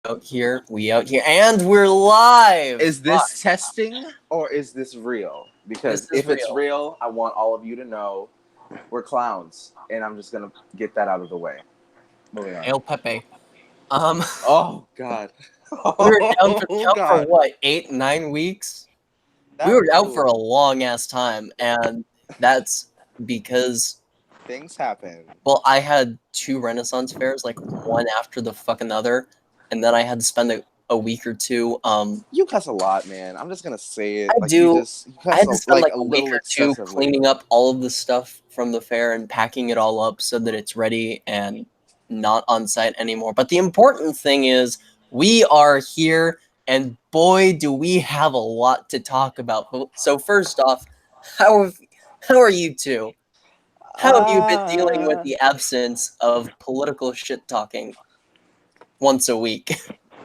We out here, and we're live. Is Fuck, this testing or is this real? this Because is if it's real. real, I want all of you to know we're clowns, and I'm just gonna get that out of the way. Moving on. El Pepe. Um, Oh God. we were down for Oh God. what, 8, 9 weeks? We That were out for ooh, a long ass time, and that's because things happen. I had two Renaissance fairs, like one after the fucking other, and then I had to spend a week or two. You cuss a lot, man. I'm just gonna say I it. Like do. you I cuss had to spend like like a a week little or two excessively. cleaning up all of the stuff from the fair and packing it all up so that it's ready and not on site anymore. But the important thing is we are here, and boy, do we have a lot to talk about. So first off, how have, how are you two? How have you been dealing with Uh, the absence of political shit talking once a week?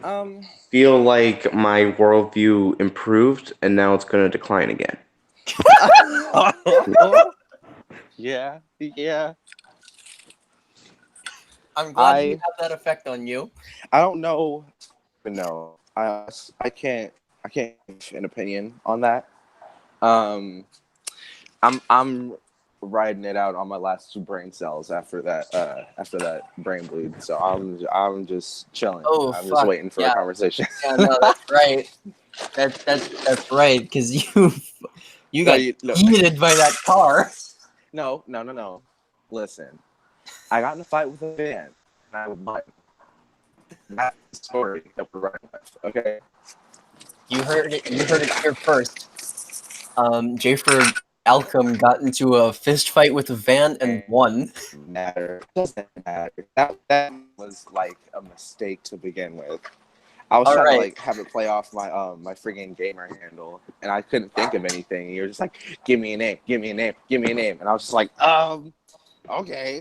um. Feel like my worldview improved and now it's going to decline again. Yeah, yeah. I'm glad you I have that effect on you. I don't know. No, I can't give an opinion on that. Um, I'm riding it out on my last two brain cells after that brain bleed. So I'm just chilling. Oh I'm just fuck waiting for a yeah. conversation. Yeah, no, that's right. That's right, because you No, got you no heated by that car. no. Listen, I got in a fight with a van and I won. That's the story that we're running with. Okay. You heard it. You heard it here first. Jayford Alcom got into a fist fight with a van and won. Matter. Doesn't matter. That was like a mistake to begin with. I was All trying to right. like have it play off my friggin' gamer handle, and I couldn't think of anything. And you're just like, give me a name, give me a name, give me a name, and I was just like, okay.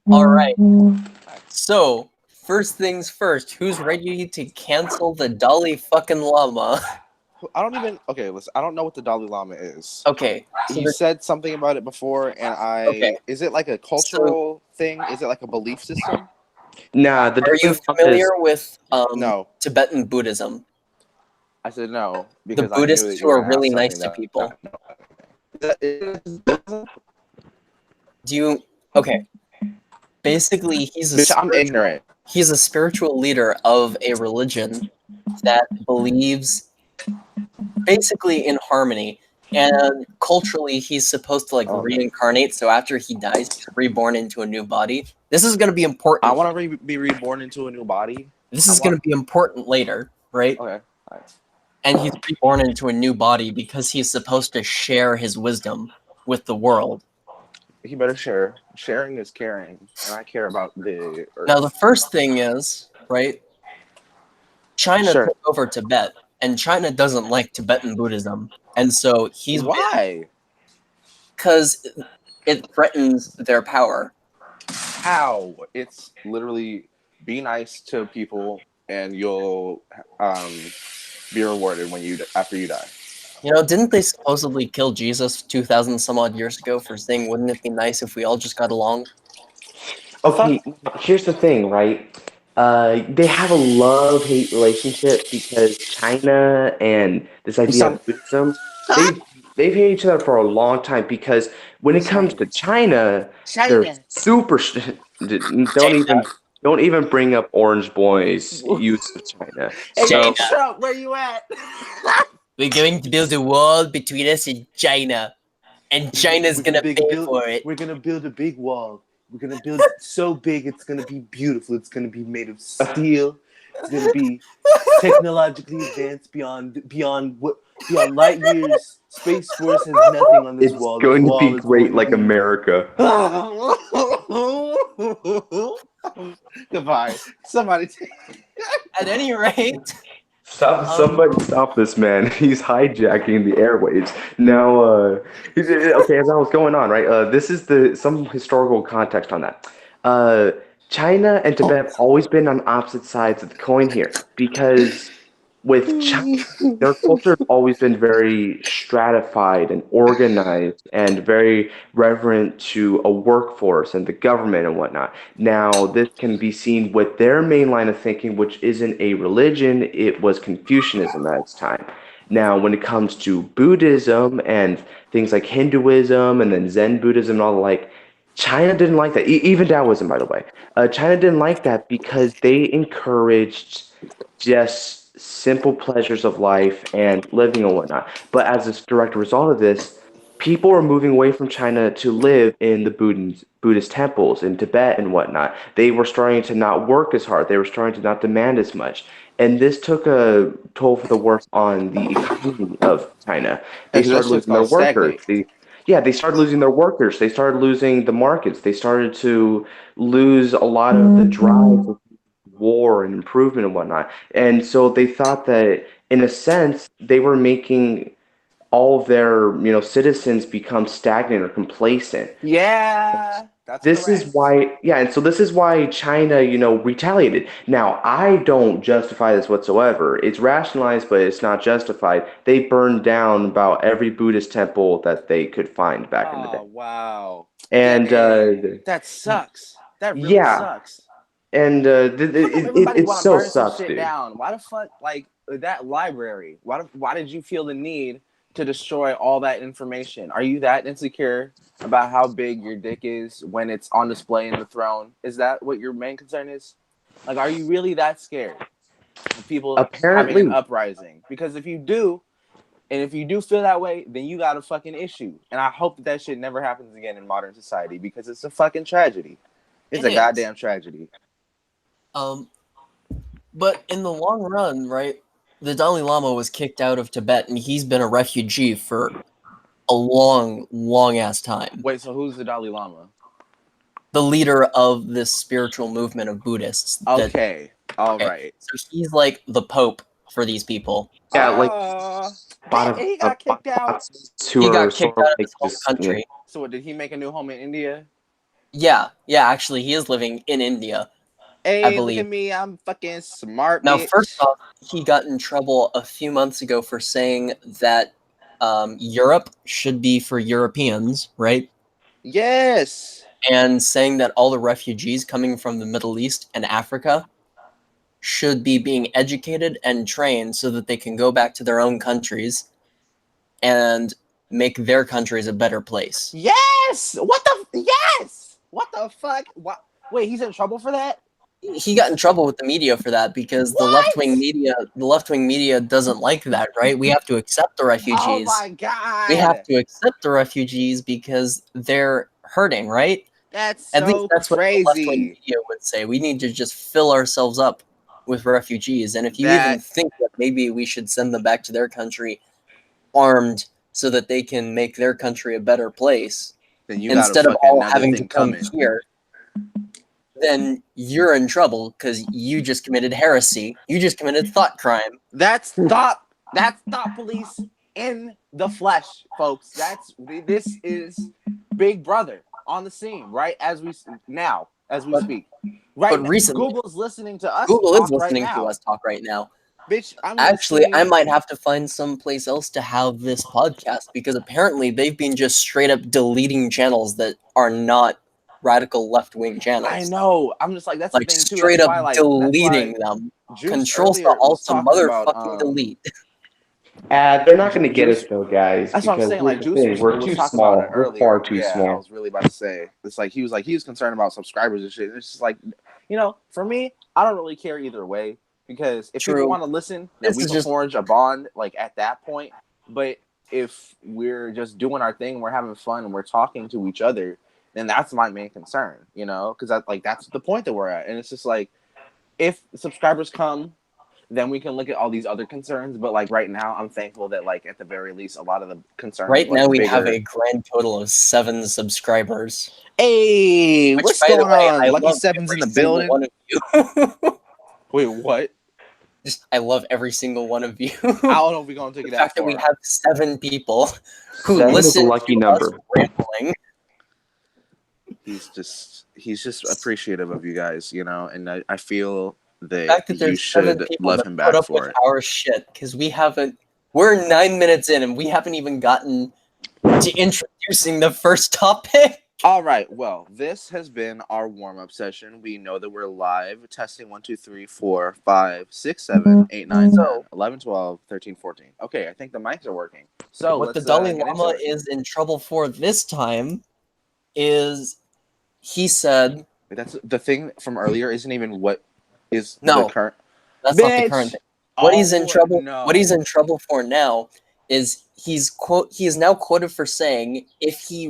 All right. So first things first. Who's ready to cancel the Dalai fucking Lama? I don't even okay. Listen, I don't know what the Dalai Lama is. Okay. So You said something about it before, and okay. is it like a So cultural thing? Is it like a belief system? Nah, the are you Dalai Lama familiar is with No, Tibetan Buddhism? I said no The because I knew that Buddhists you who were are gonna have really nice something to that. people. Bitch, Do you? Okay. Basically, I'm ignorant. he's a spiritual leader of a religion that believes basically in harmony. And culturally, he's supposed to like Okay. reincarnate. So after he dies, he's reborn into a new body. This is going to be I important. want to be reborn into a new body. This I is going want. to be important later, right? Okay. All right. And he's reborn into a new body because he's supposed to share his wisdom with the world. He better share. Sharing is caring, and I care about the Now, the earth. first thing is, right, China Sure. took over Tibet, and China doesn't like Tibetan Buddhism. And so Why? because it threatens their power. How? It's literally be nice to people, and you'll um, be rewarded when after you die. You know, didn't they supposedly kill Jesus 2,000 some odd years ago for saying, wouldn't it be nice if we all just got along? I thought. okay. Here's the thing, right? They have a love-hate relationship because China and this You idea sound. of Buddhism, they've hated each other for a long time because when it comes to China, they're China. super. Don't China. even bring up Orange Boy's use of China. Hey, yo, So. China. Trump, where you at? We're going to build a wall between us and China. And China's gonna pay for it. We're gonna build a big wall. We're gonna build it so big it's gonna be beautiful. It's gonna be made of steel. It's gonna be technologically advanced beyond light years. Space Force has nothing on this It's wall. This going to be wall is great going to like be. America. Goodbye. Somebody. At any rate, Somebody stop this man. He's hijacking the airwaves. Now, okay, as I was going on, right? This is some historical context on that. China and Tibet have always been on opposite sides of the coin here because with China, their culture has always been very stratified and organized and very reverent to a workforce and the government and whatnot. Now, this can be seen with their main line of thinking, which isn't a religion, it was Confucianism at its time. Now, when it comes to Buddhism and things like Hinduism and then Zen Buddhism and all the like, China didn't like that. Even Taoism, by the way. China didn't like that because they encouraged just simple pleasures of life and living and whatnot. But as a direct result of this, people are moving away from China to live in the Buddhist temples in Tibet and whatnot. They were starting to not work as hard. They were starting to not demand as much. And this took a toll for the worse on the economy of China. They And so that started shit's losing their gonna workers. stagnate. They started losing their workers. They started losing the markets. They started to lose a lot of the drive for war and improvement and whatnot. And so they thought that, in a sense, they were making all of their, citizens become stagnant or complacent. Yeah, that's This is correct. why, yeah, and so this is why China, retaliated. Now, I don't justify this whatsoever. It's rationalized, but it's not justified. They burned down about every Buddhist temple that they could find back in the day. Oh wow. And Dang. That sucks. That really yeah, sucks. and How come everybody it want to so burn some sucks, shit dude. down? Why the fuck, like that library? Why did you feel the need to destroy all that information? Are you that insecure about how big your dick is when it's on display in the throne? Is that what your main concern is? Like, are you really that scared of people having an Apparently, uprising? Because if you do, and if you do feel that way, then you got a fucking issue. And I hope that shit never happens again in modern society because it's a fucking tragedy. It's It a is. goddamn tragedy. Um, but in the long run, right, the Dalai Lama was kicked out of Tibet and he's been a refugee for a long, long ass time. Wait, so who's the Dalai Lama? The leader of this spiritual movement of Buddhists that Okay, all okay, right. so he's like the pope for these people. yeah, like Damn, and he got kicked out. bots who He are got sort kicked of out of like his home just, country. So what, did he make a new home in India? Yeah, actually he is living in India, I Hey, look believe. at me, I'm fucking smart, Now, first bitch. off, he got in trouble a few months ago for saying that Europe should be for Europeans, right? Yes. And saying that all the refugees coming from the Middle East and Africa should be being educated and trained so that they can go back to their own countries and make their countries a better place. Yes. Yes. What the fuck? What? Wait, he's in trouble for that? He got in trouble with the media for that because What? the left-wing media doesn't like that, right? We have to accept the Oh refugees. my We have god. to accept the refugees because they're hurting, right? That's At least so that's what the left-wing crazy. media would say. We need to just fill ourselves up with refugees. And if you even That think that maybe we should send them back to their country armed so that they can make their country a better place then you got a instead of fucking all another having to thing come coming. here, then you're in trouble because you just committed heresy. You just committed thought crime. That's thought police in the flesh, folks. This is Big Brother on the scene, right? As we But speak. Right but now, recently, Google's listening to us Google is talk right listening to now. us talk right now. Bitch, I'm gonna Actually, I see. might have to find someplace else to have this podcast because apparently they've been just straight up deleting channels that are not radical left wing I channels. know. I'm just like, that's the Like thing too. straight up That's deleting why them. Juice Control earlier was Alt talking about motherfucking delete. they're not going to get us Juice. though, guys, That's what I'm because saying. here's Like the Juice thing: we're was too talking about it small. We're far earlier. too Yeah, I small. was really about to say. It's like he was concerned about subscribers and shit. It's just like, for me, I don't really care either way because if people True. want to listen, then This we is can just forge a bond like at that point. But if we're just doing our thing, we're having fun, and we're talking to each other, then that's my main concern. Because that's the point that we're at, and it's just like if subscribers come, then we can look at all these other concerns. But like right now, I'm thankful that like at the very least, a lot of the concerns of right now like we have bigger. a grand total of 7 subscribers. Hey, Which, what's by the going way, on? I Lucky love Seven's in every the single building. one of you. Wait, what? Just I love every single one of you. I don't know if we're gonna take The it that fact that we far. have 7 people who 7 is a listen lucky to us number. rambling. He's just appreciative of you guys, and I feel that fact that you there's 7 should people love that him put back up with for it. our shit because we're 9 minutes in and we haven't even gotten to introducing the first topic. All right, well, this has been our warm-up session. We know that we're live. Testing 1, 2, 3, 4, 5, 6, 7, 8, 9, 10, So 11, 12, 13, 14. Okay, I think the mics are working. So what the let's Dalai get Lama into it. is in trouble for this time is he said That's the thing from earlier. Isn't even what is the no, current. that's not the current Bitch. thing. Oh What he's no. in trouble for now is he is now quoted for saying if he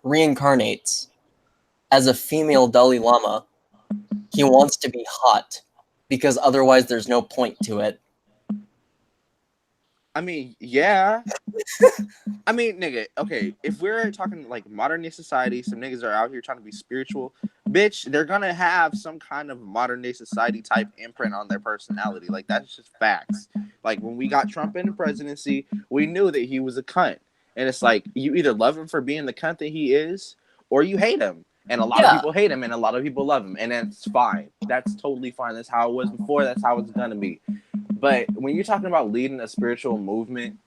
reincarnates as a female Dalai Lama, he wants to be hot because otherwise there's no point to it. I mean, yeah. I mean, nigga, okay, if we're talking like modern day society, some niggas are out here trying to be spiritual, bitch, they're gonna have some kind of modern day society type imprint on their personality. Like, that's just facts. Like, when we got Trump in the presidency, we knew that he was a cunt. And it's like, you either love him for being the cunt that he is, or you hate him. And a lot of Yeah, people hate him, and a lot of people love him. And that's fine. That's totally fine. That's how it was before. That's how it's gonna be. But when you're talking about leading a spiritual movement,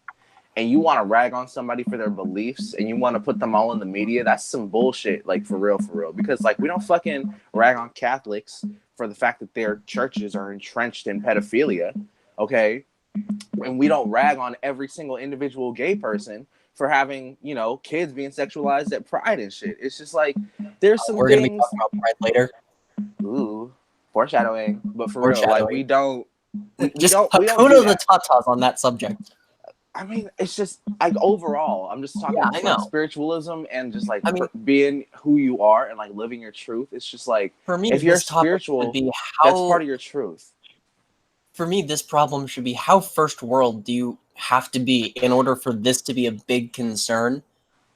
and you want to rag on somebody for their beliefs and you want to put them all in the media, that's some bullshit, like for real, because like we don't fucking rag on Catholics for the fact that their churches are entrenched in pedophilia, okay? And we don't rag on every single individual gay person for having, you know, kids being sexualized at Pride and shit. It's just like there's some we're gonna be things. talking about Pride later. Ooh, foreshadowing, but for real, like Foreshadowing. we don't Just we don't do Hakuna the that. Tatas on that subject. I mean, it's just like overall, I'm just Yeah, talking I just like know. spiritualism and just like I mean, being who you are and like living your truth. It's just like for me, if you're this topic should spiritual, be that's part how. of your truth. For me, this problem should be how first world do you have to be in order for this to be a big concern?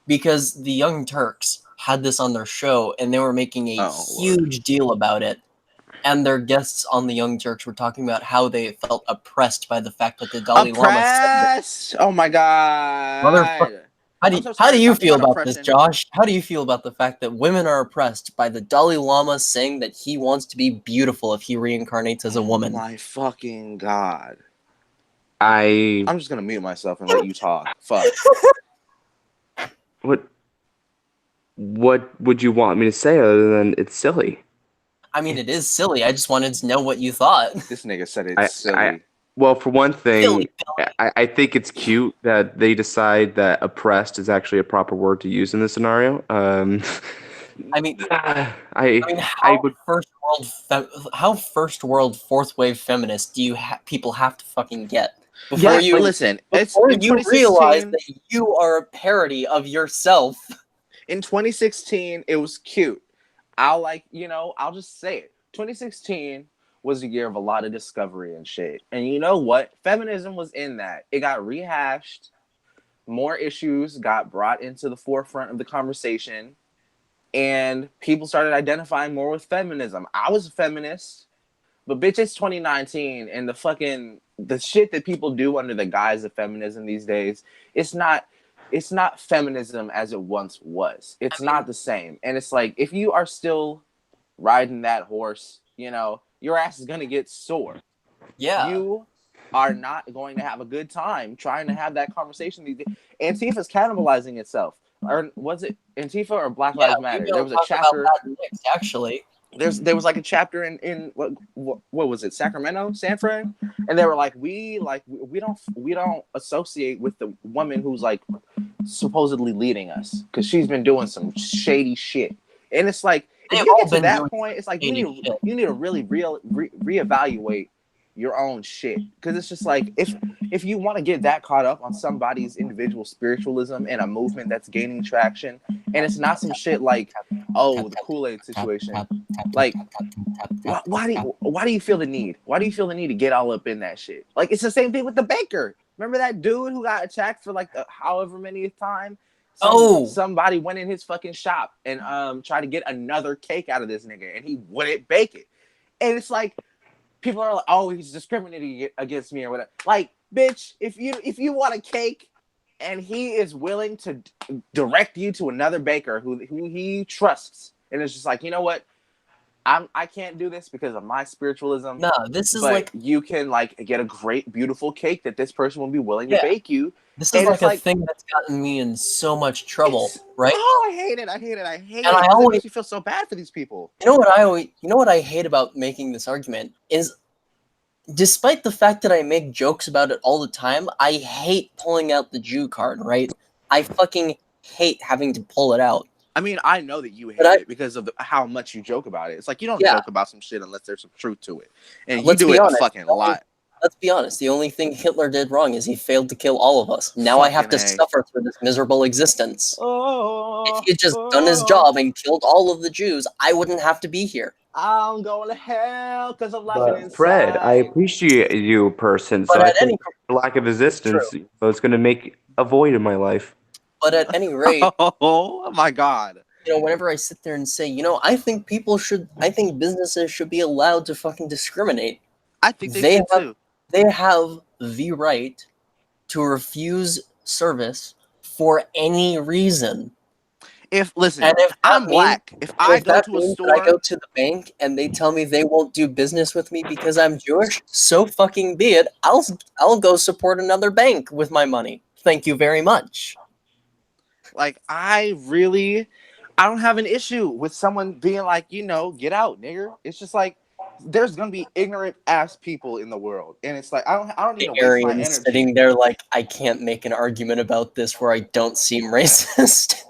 Because the Young Turks had this on their show and they were making a Oh Lord, huge deal about it. And their guests on the Young Turks were talking about how they felt oppressed by the fact that the Dalai Lama said that. oppressed! Oh my Motherfucker. god, I'm so How tired do of you talking feel about about this, oppression. Josh? How do you feel about the fact that women are oppressed by the Dalai Lama saying that he wants to be beautiful if he reincarnates as a Oh woman? my fucking god! I I'm just gonna mute myself and let you talk. Fuck. what would you want me to say other than it's silly? I mean, it is silly. I just wanted to know what you thought. This nigga said it's I silly. well, for one Silly, thing, Billy. I think it's cute that they decide that oppressed is actually a proper word to use in this scenario. I mean, I I how would how first world fourth wave feminist do people have to fucking get yeah, like Listen, it's before in you realize 2016. that you are a parody of yourself? In 2016, it was cute. I'll just say it. 2016 was the year of a lot of discovery and shit. And you know what? Feminism was in that. It got rehashed. More issues got brought into the forefront of the conversation. And people started identifying more with feminism. I was a feminist, but bitch, it's 2019 and the shit that people do under the guise of feminism these days, it's not feminism as it once was. I It's mean, not the same. And it's like if you are still riding that horse, your ass is gonna get sore. yeah. You are not going to have a good time trying to have that conversation. Antifa's cannibalizing itself. Or was it Antifa or Black Yeah, Lives we're Matter? There gonna was a talk about chapter. that next, actually. There was like a chapter in what was it, Sacramento, San Fran, and they were like we don't associate with the woman who's like supposedly leading us because she's been doing some shady shit. And it's like if They've you all get to been that doing point, it's like shady shit. you need to really reevaluate your own shit, because it's just like if you want to get that caught up on somebody's individual spiritualism and a movement that's gaining traction, and it's not some shit like, oh, the Kool-Aid situation, like why do you feel the need? Why do you feel the need to get all up in that shit? Like, it's the same thing with the baker. Remember that dude who got attacked for like however many time? Oh, Somebody went in his fucking shop and tried to get another cake out of this nigga, and he wouldn't bake it. And it's like people are like, oh, he's discriminating against me or whatever. Like, bitch, if you want a cake and he is willing to direct you to another baker who he trusts, and it's just like, you know what? I can't do this because of my spiritualism, Nah, this is but like, you can like get a great, beautiful cake that this person will be willing to yeah, bake you, this is and like it's a like thing that's gotten me in so much trouble, it's right? I hate it, I hate it, I hate And it I because it always, makes me feel so bad for these people. you know what I hate about making this argument is, despite the fact that I make jokes about it all the time, I hate pulling out the Jew card, right? I fucking hate having to pull it out. I mean, I know that you But hate it because of how much you joke about it. It's like you don't yeah, joke about some shit unless there's some truth to it, and you let's do be it a honest. fucking lot. Let's be honest. The only thing Hitler did wrong is he failed to kill all of us. Now I have Fucking to A. suffer through this miserable existence. If Oh, he had just done his oh, job and killed all of the Jews, I wouldn't have to be here. I'm going to hell because I'm laughing But Fred, I inside. appreciate you, person. So But I at think any your lack of true. resistance, it's going to make a void in my life. But at any rate, Oh my god. whenever I sit there and say, I think businesses should be allowed to fucking discriminate. I think they They should have, too. they have the right to refuse service for any reason. If listen, And if that I'm means, black. If I go to a that I go store, to the bank and they tell me they won't do business with me because I'm Jewish, so fucking be it. I'll go support another bank with my money. Thank you very much. like I don't have an issue with someone being like, get out, nigger. It's just like there's gonna be ignorant ass people in the world, and it's like I don't need The to waste my Aryans energy. sitting there like, I can't make an argument about this where I don't seem racist.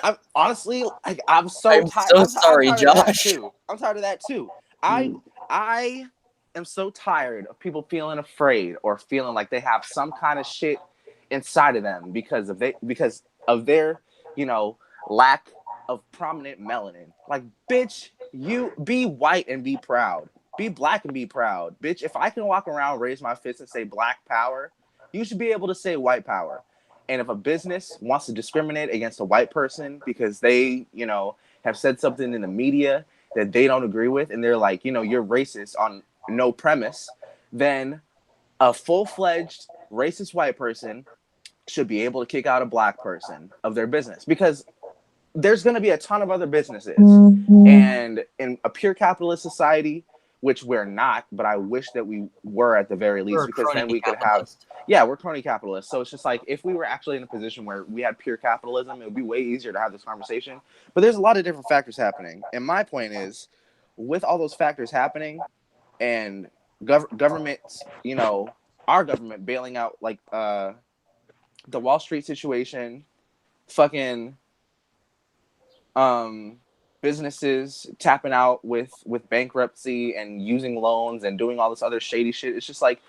I'm honestly like I'm so I'm tired. so I'm sorry, tired of that Josh. too. I'm tired of that too. I am so tired of people feeling afraid or feeling like they have some kind of shit inside of them because of their you know lack of prominent melanin. Like, bitch, you be white and be proud. Be black and be proud, bitch. If I can walk around, raise my fist, and say black power, you should be able to say white power. And if a business wants to discriminate against a white person because they, have said something in the media that they don't agree with, and they're like, you're racist on no premise, then a full-fledged racist white person should be able to kick out a black person of their business because there's going to be a ton of other businesses. And in a pure capitalist society, which we're not, but I wish that we were at the very least, We're a because crony then we could have, capitalist. yeah, we're crony capitalists. So it's just like if we were actually in a position where we had pure capitalism, it would be way easier to have this conversation. But there's a lot of different factors happening. And my point is, with all those factors happening and governments, our government bailing out like the Wall Street situation, fucking um businesses tapping out with bankruptcy and using loans and doing all this other shady shit. It's just like,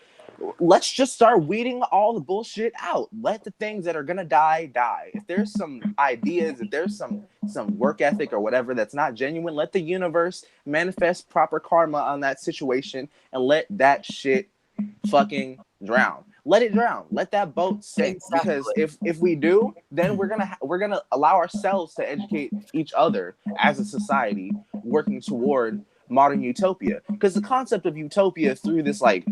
let's just start weeding all the bullshit out. Let the things that are gonna die die. If there's some ideas, if there's some work ethic or whatever that's not genuine, let the universe manifest proper karma on that situation and let that shit fucking drown. Let it drown. Let that boat sink. Because Exactly. if we do, then we're gonna allow ourselves to educate each other as a society working toward modern utopia. Because the concept of utopia through this like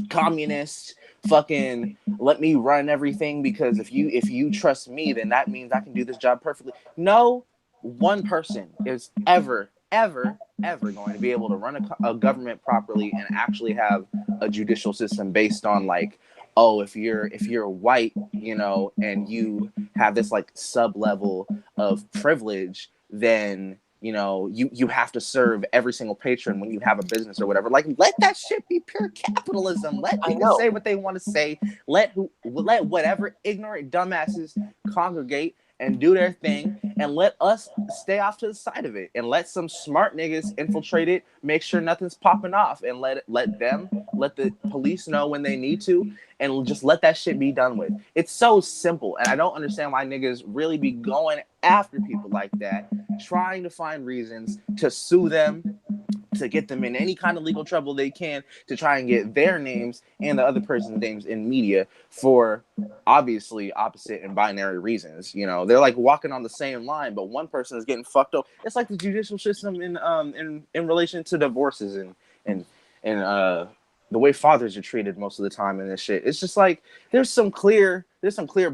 communist fucking let me run everything because if you trust me, then that means I can do this job perfectly. No one person is ever going to be able to run a government properly and actually have a judicial system based on like, oh, if you're white, and you have this like sub level of privilege, then you have to serve every single patron when you have a business or whatever. Like, let that shit be pure capitalism. Let I niggas know. say what they want to say. Let whatever ignorant dumbasses congregate and do their thing, and let us stay off to the side of it, and let some smart niggas infiltrate it, make sure nothing's popping off, and let the police know when they need to, and just let that shit be done with. It's so simple, and I don't understand why niggas really be going after people like that, trying to find reasons to sue them, to get them in any kind of legal trouble they can, to try and get their names and the other person's names in media for obviously opposite and binary reasons. They're like walking on the same line, but one person is getting fucked up. It's like the judicial system in relation to divorces and the the way fathers are treated most of the time in this shit. It's just like there's some clear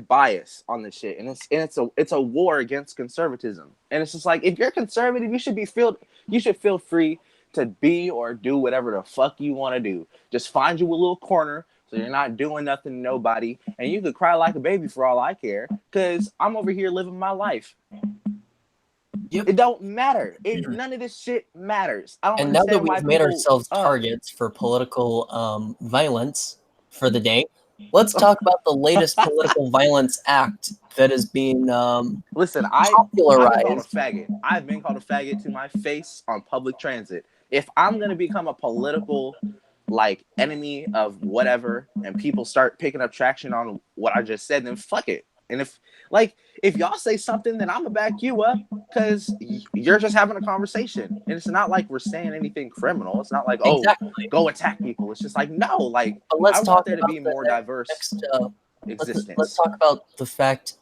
bias on this shit, and it's a war against conservatism. And it's just like if you're conservative, you should feel free to be or do whatever the fuck you want to do. Just find you a little corner so you're not doing nothing to nobody, and you could cry like a baby for all I care, because I'm over here living my life. Yep. It don't matter. None of this shit matters. I don't And now that understand why we've made people- ourselves targets for political violence for the day, let's talk about the latest political violence act that is being Listen, I've been called a popularized. faggot. I've been called a faggot to my face on public transit. If I'm gonna become a political enemy of whatever, and people start picking up traction on what I just said, then fuck it. And if y'all say something, then I'm gonna back you up, because you're just having a conversation, and it's not like we're saying anything criminal. It's not like, oh, Exactly. go attack people. It's just like, no, But I want there to be more diverse existence. Let's talk about the fact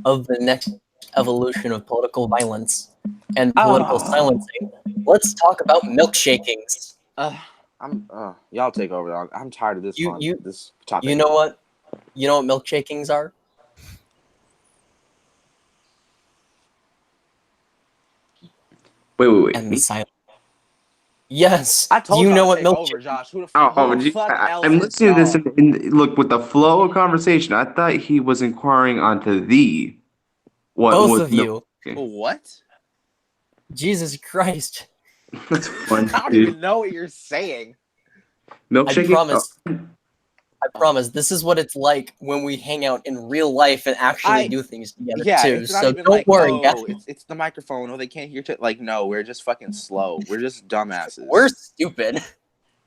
of the next evolution of political violence and political silencing. Let's talk about milkshakings. Y'all take over, dog. I'm tired of this this topic. You know what milkshakings are? Wait. And the silence. Yes, I told you know what milkshake milkshake. over, Josh. Who the fuck else? I'm is listening to this, dog? and look, with the flow of conversation, I thought he was inquiring onto what Both was of you. What? Jesus Christ. That's fun, I don't dude. even know what you're saying. Milkshake. I promise. This is what it's like when we hang out in real life and actually do things together too. It's not So even don't like, worry, oh, guys. it's the microphone. Oh, they can't hear. No, we're just fucking slow. We're just dumbasses. We're stupid,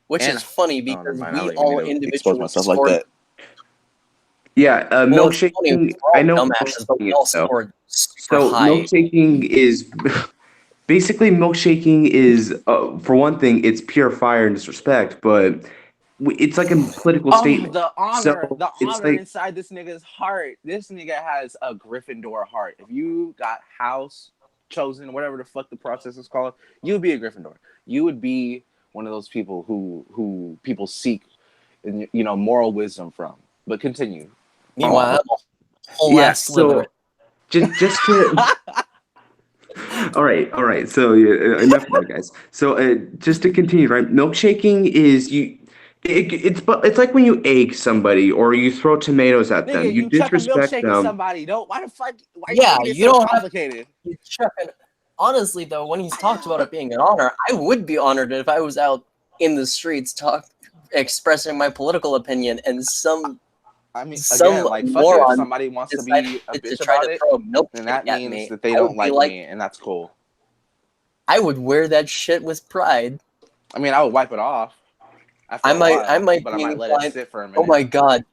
which And- is funny never because mind, I we don't even all need to expose individually myself scored. like that. Yeah, Well, it's funny, milkshaking. we're all I know dumbasses, but we all so. scored super So high. milkshaking is basically milkshaking is for one thing, it's pure fire and disrespect, but it's like a political statement. The honor, So it's like, inside this nigga's heart. This nigga has a Gryffindor heart. If you got house chosen, whatever the fuck the process is called, you would be a Gryffindor. You would be one of those people who people seek, moral wisdom from. But continue. Meanwhile, I'm a whole ass Slytherin. just to. All right. So enough of that, guys. So just to continue, right? Milkshaking is it's like when you egg somebody or you throw tomatoes at them. Nigga, You chuck a disrespect milkshake at them. somebody. Don't. Why the fuck? Why Yeah, you you so don't have- complicated? Honestly, though, when he's talked about it being an honor, I would be honored if I was out in the streets expressing my political opinion and some I mean, some again, like, fuck it. moron If somebody wants to be a bitch try about to it, throw a milkshake then that at means me, that they I don't would be like me, and that's cool. I would wear that shit with pride. I mean, I would wipe it off. After I a while, might but I be might let inclined. it sit for a minute. Oh my god!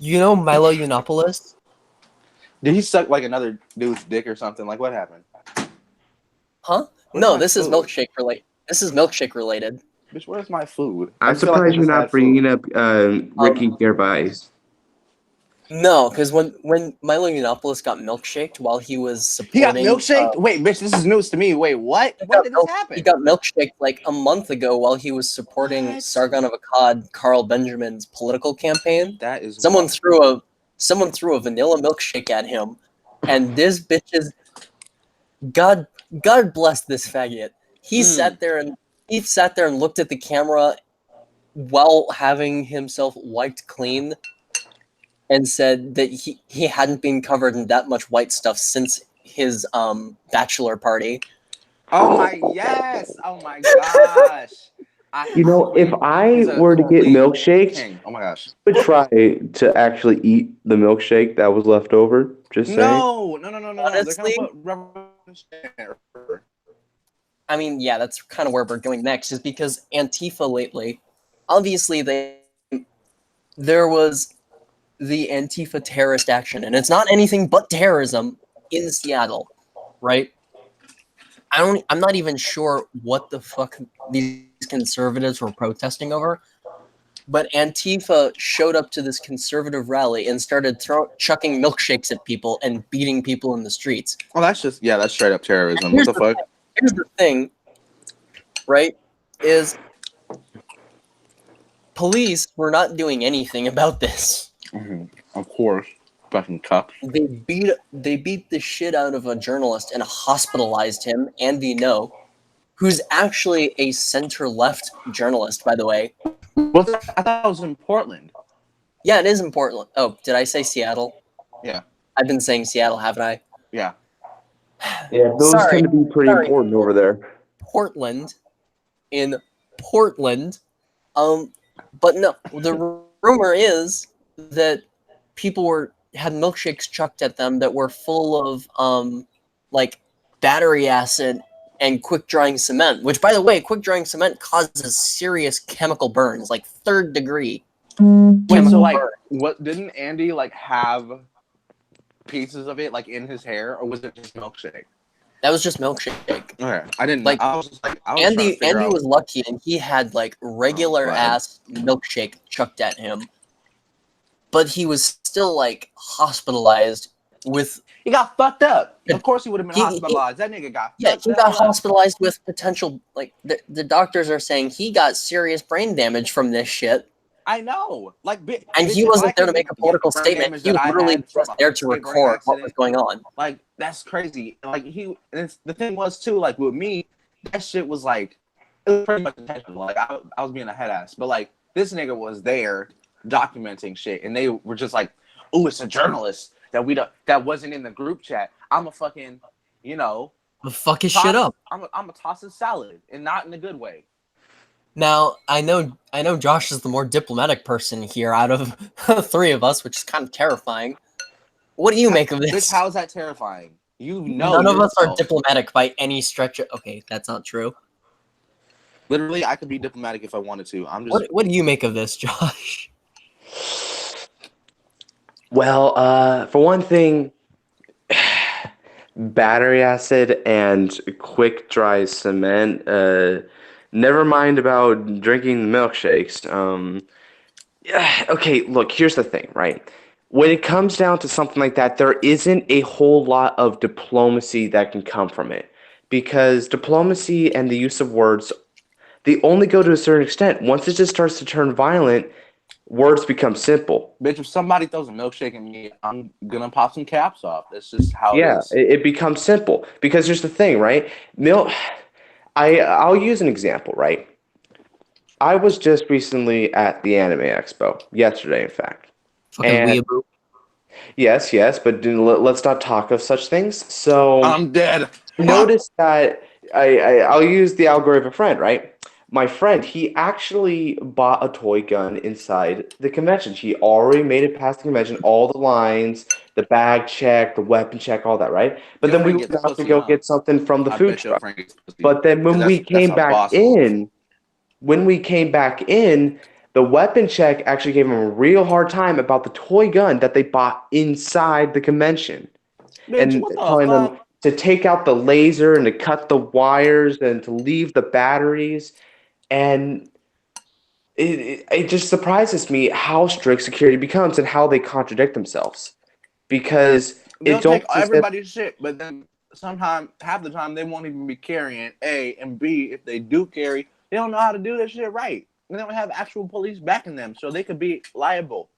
You know Milo Yiannopoulos? Did he suck like another dude's dick or something? Like, what happened? Huh? Where's No, my this is food? milkshake related. This is milkshake related. Bitch, where's my food? I'm I feel like I surprised you're just not had bringing food. up Ricky Gervais. No, because when Milo Yiannopoulos got milkshaked while he was He got supporting, milkshaked? Wait, bitch, this is news to me. Wait, what? When did this happen? he got milkshaked like a month ago while he was supporting What? Sargon of Akkad, Carl Benjamin's political campaign. That is Someone wild. threw a vanilla milkshake at him, and this bitch is God bless this faggot. He sat there and looked at the camera while having himself wiped clean and said that he hadn't been covered in that much white stuff since his bachelor party. Oh my yes! Oh my gosh! If I He's a were to get clean milkshakes, king. Oh my gosh! I would try to actually eat the milkshake that was left over. Just saying. No. Honestly, They're gonna put I mean, yeah, that's kind of where we're going next, is because Antifa lately, obviously there was the Antifa terrorist action, and it's not anything but terrorism in Seattle, right? I'm not even sure what the fuck these conservatives were protesting over, but Antifa showed up to this conservative rally and started chucking milkshakes at people and beating people in the streets. Oh, that's straight up terrorism. What the fuck? Here's the thing, right? Is police were not doing anything about this. Of course, fucking cuck. They beat the shit out of a journalist and hospitalized him, Andy No, who's actually a center-left journalist, by the way. I thought it was in Portland. Yeah, it is in Portland. Oh, did I say Seattle? Yeah. I've been saying Seattle, haven't I? Yeah. Yeah, those tend to be pretty important over there. Portland. In Portland. But no, the rumor is that people had milkshakes chucked at them that were full of like battery acid and quick drying cement, which, by the way, quick drying cement causes serious chemical burns, like 3rd degree. Wait, so like, what didn't Andy like have pieces of it like in his hair, or was it just milkshake? That was just milkshake. Okay, I didn't like. I was just like, I was Andy was lucky, and he had like regular ass milkshake chucked at him, but he was still like hospitalized with. He got fucked up. Of course, he would have been hospitalized. That nigga got. Yeah, he got hospitalized with potential. Like the doctors are saying he got serious brain damage from this shit. I know, like, and he wasn't there to make a political statement. He was literally just there to record what was going on. Like, that's crazy. Like, the thing was too, like, with me, that shit was like, it was pretty much intentional. Like, I was being a head ass, but like, this nigga was there documenting shit, and they were just like, "Oh, it's a journalist that wasn't in the group chat. I'm a fucking, fuck his shit up. I'm a toss his salad, and not in a good way." Now, I know Josh is the more diplomatic person here out of 3 of us, which is kind of terrifying. What do you make of this? Bitch, how is that terrifying? None of us are diplomatic by any stretch of... Okay, that's not true. Literally, I could be diplomatic if I wanted to. I'm just... What do you make of this, Josh? Well, for one thing, battery acid and quick dry cement... Never mind about drinking milkshakes. Okay, look, here's the thing, right? When it comes down to something like that, there isn't a whole lot of diplomacy that can come from it. Because diplomacy and the use of words, they only go to a certain extent. Once it just starts to turn violent, words become simple. Bitch, if somebody throws a milkshake at me, I'm gonna pop some caps off. That's just how it is. Yeah, it becomes simple. Because here's the thing, right? I'll use an example, right? I was just recently at the Anime Expo, yesterday, in fact. Fucking weeaboo. Yes, but let's not talk of such things. So I'm dead. Notice that I'll use the algorithm friend, right? My friend, he actually bought a toy gun inside the convention. He already made it past the convention, all the lines, the bag check, the weapon check, all that, right? But then we went out to go get something from the food truck. But then when we came back in, the weapon check actually gave him a real hard time about the toy gun that they bought inside the convention. Bitch, And telling them to take out the laser and to cut the wires and to leave the batteries. And it just surprises me how strict security becomes and how they contradict themselves. Because they'll take everybody's shit, but then half the time, they won't even be carrying A, and B, if they do carry, they don't know how to do this shit right. They don't have actual police backing them, so they could be liable.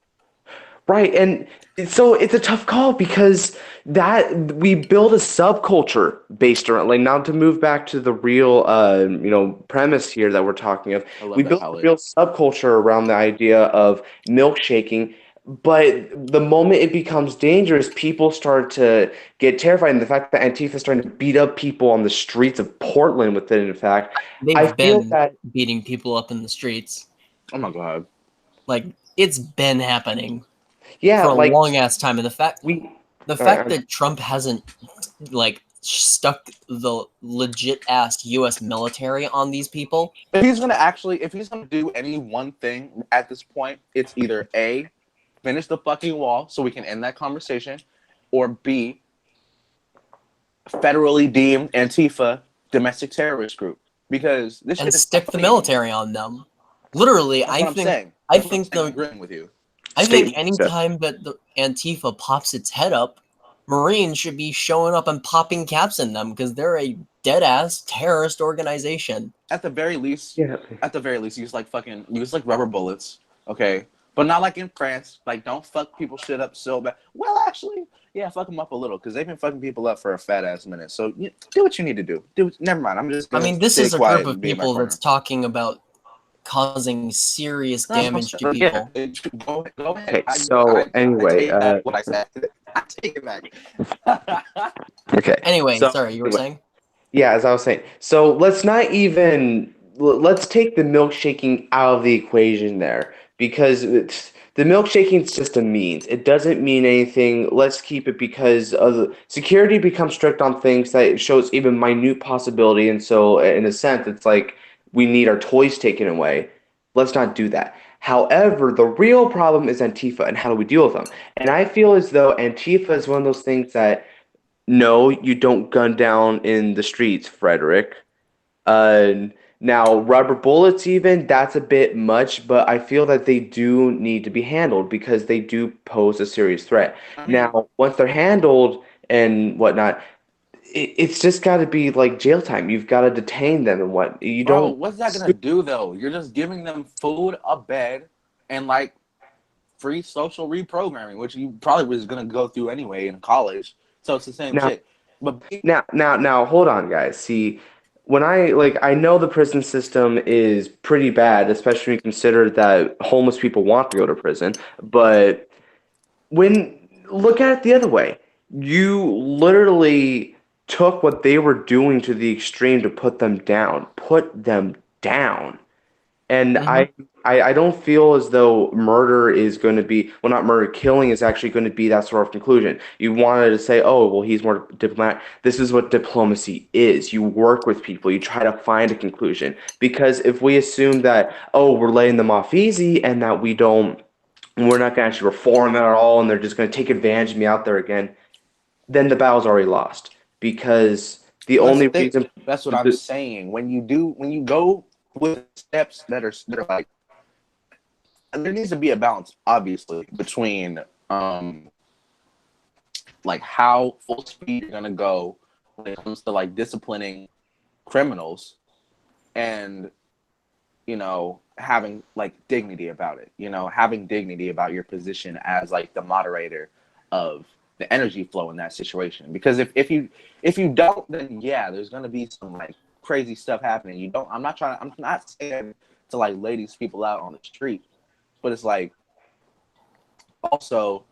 Right, and so it's a tough call because that we build a subculture based around, like, now to move back to the real, premise here that we're talking of. We built a real subculture around the idea of milkshaking, but the moment it becomes dangerous, people start to get terrified. And the fact that Antifa is starting to beat up people on the streets of Portland with it, in fact, I feel that beating people up in the streets. Oh my god! Like, it's been happening. Yeah, for a long ass time, and the fact that Trump hasn't stuck the legit ass U.S. military on these people. If he's gonna do any one thing at this point, it's either A, finish the fucking wall so we can end that conversation, or B, federally deem Antifa domestic terrorist group, because this and stick the military on them. Literally, I think agreeing with you. I think anytime that the Antifa pops its head up, Marines should be showing up and popping caps in them because they're a dead ass terrorist organization. At the very least, Yeah. use like rubber bullets, okay? But not like in France. Like, don't fuck people shit up so bad. Well, actually, yeah, fuck them up a little because they've been fucking people up for a fat ass minute. So do what you need to do. Never mind. I'm just I gonna mean, this stay is a group quiet of and be in my people that's corner. talking about causing serious No, damage to yeah, people. go ahead. Okay, so I anyway, take back what I said. I take it back. okay, Anyway, so sorry, you were anyway, saying? yeah, as I was saying, so let's not even let's take the milkshaking out of the equation there because the milkshaking is just a means. It doesn't mean anything. Let's keep it because security becomes strict on things that it shows even minute possibility, and so in a sense, it's like we need our toys taken away. Let's not do that. However, the real problem is Antifa and how do we deal with them? And I feel as though Antifa is one of those things that no, you don't gun down in the streets, Frederick. Uh, Now, rubber bullets, even, that's a bit much, but I feel that they do need to be handled because they do pose a serious threat. I mean, Now, once they're handled and whatnot, it's just got to be like jail time. You've got to detain them and what. You bro, don't. what's that gonna do though? You're just giving them food, a bed, and like free social reprogramming, which you probably was gonna go through anyway in college. So it's the same Now, shit. But now, hold on, guys. See, when I know the prison system is pretty bad, especially when you consider that homeless people want to go to prison, but when look at it the other way, you literally took what they were doing to the extreme to put them down. Put them down. And Mm-hmm. I don't feel as though murder is going to be, well, not murder, killing is actually going to be that sort of conclusion. You wanted to say, oh, well, he's more diplomatic. This is what diplomacy is. You work with people, you try to find a conclusion. Because if we assume that, oh, we're letting them off easy and that we're not going to actually reform them at all and they're just going to take advantage of me out there again, then the battle's already lost. Because the only reason. that's what I'm saying. When you go with steps that are like, and there needs to be a balance, obviously, between like how full speed you're gonna go when it comes to like disciplining criminals and having like dignity about it, having dignity about your position as like the moderator of the energy flow in that situation. Because if you don't, then yeah, there's gonna be some like crazy stuff happening. I'm not saying to like lay these people out on the street, but it's like also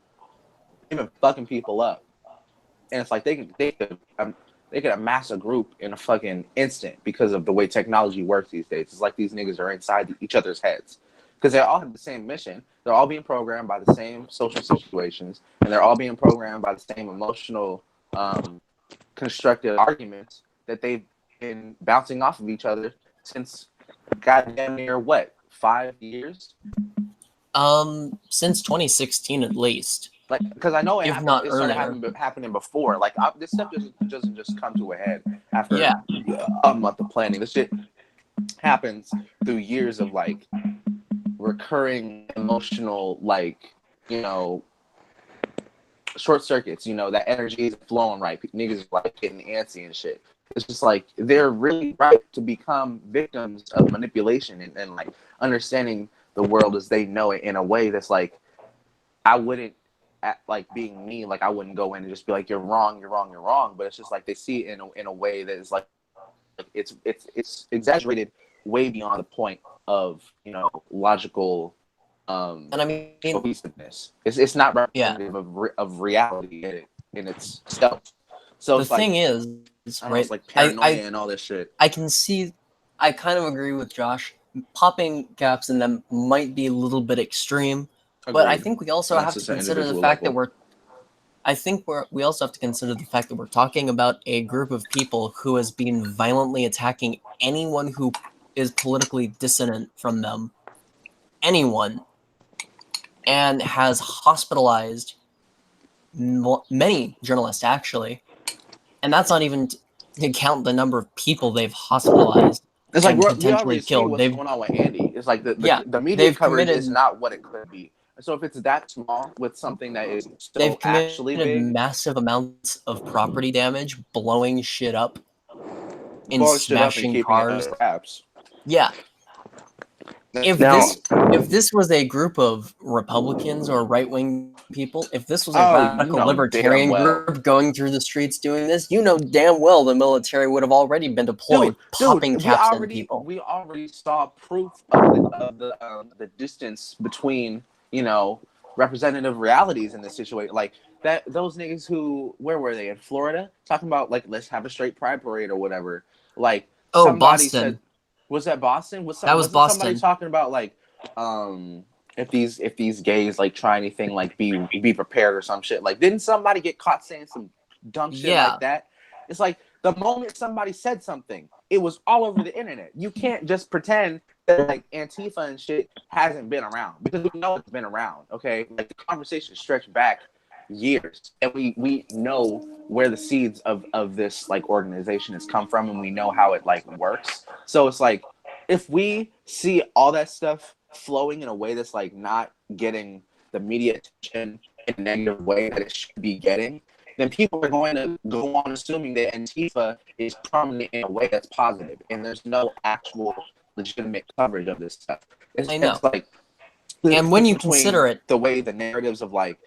even fucking people up. And it's like they could amass a group in a fucking instant because of the way technology works these days. It's like these niggas are inside each other's heads because they all have the same mission. They're all being programmed by the same social situations, and they're all being programmed by the same emotional, constructed arguments that they've been bouncing off of each other since goddamn near what 5 years. Since 2016 at least, Like, because I know if not it started earlier. happening before. Like, this stuff doesn't just come to a head after Yeah. a month of planning. This shit happens through years of like recurring emotional, like, short circuits. That energy is flowing right. Niggas are like getting antsy and shit. It's just like they're really right to become victims of manipulation and like understanding the world as they know it in a way that's like I wouldn't. Like being me, like I wouldn't go in and just be like, you're wrong, you're wrong, you're wrong. But it's just like they see it in a way that is like it's exaggerated way beyond the point of logical And I mean, cohesiveness. It's not yeah. representative of reality in itself. So The it's like, thing is, I don't know, right? it's like paranoia and all this shit. I can see. I kind of agree with Josh. Popping caps in them might be a little bit extreme, but I Agreed. think we also That's have to just an consider the individual fact that level. we also have to consider the fact that we're talking about a group of people who has been violently attacking anyone who is politically dissonant from them, anyone, and has hospitalized many journalists actually, and that's not even to count the number of people they've hospitalized It's like and we potentially already see killed. what's going on with Andy. It's like the Yeah, media they've coverage is committed. not what it could be. So if it's that small with something that is They've so actually committed big, massive amounts of property damage, blowing shit up and blowing shit up and smashing keeping it cars. under wraps. Yeah. If Now, this was a group of Republicans or right-wing people, if this was a Oh, you radical know damn libertarian well. group going through the streets doing this, you know damn well the military would have already been deployed, Dude, popping caps in people. we already saw proof of the distance between, you know, representative realities in this situation. Like that those niggas who, where were they, in Florida, talking about like, let's have a straight pride parade or whatever. Like Oh, somebody said, Boston. was that Boston? That was Wasn't somebody Boston. talking about like, um if these gays like try anything, like be prepared or some shit. Like, didn't somebody get caught saying some dumb shit Yeah. like that? It's like the moment somebody said something, it was all over the internet. You can't just pretend that like Antifa and shit hasn't been around, because we know it's been around. Okay, like the conversation stretched back years, and we know where the seeds of this like organization has come from, and we know how it like works. So it's like, if we see all that stuff flowing in a way that's like not getting the media attention in a negative way that it should be getting, then people are going to go on assuming that Antifa is prominent in a way that's positive, and there's no actual legitimate coverage of this stuff. I know. It's like, And when you between consider it, the way the narratives of like,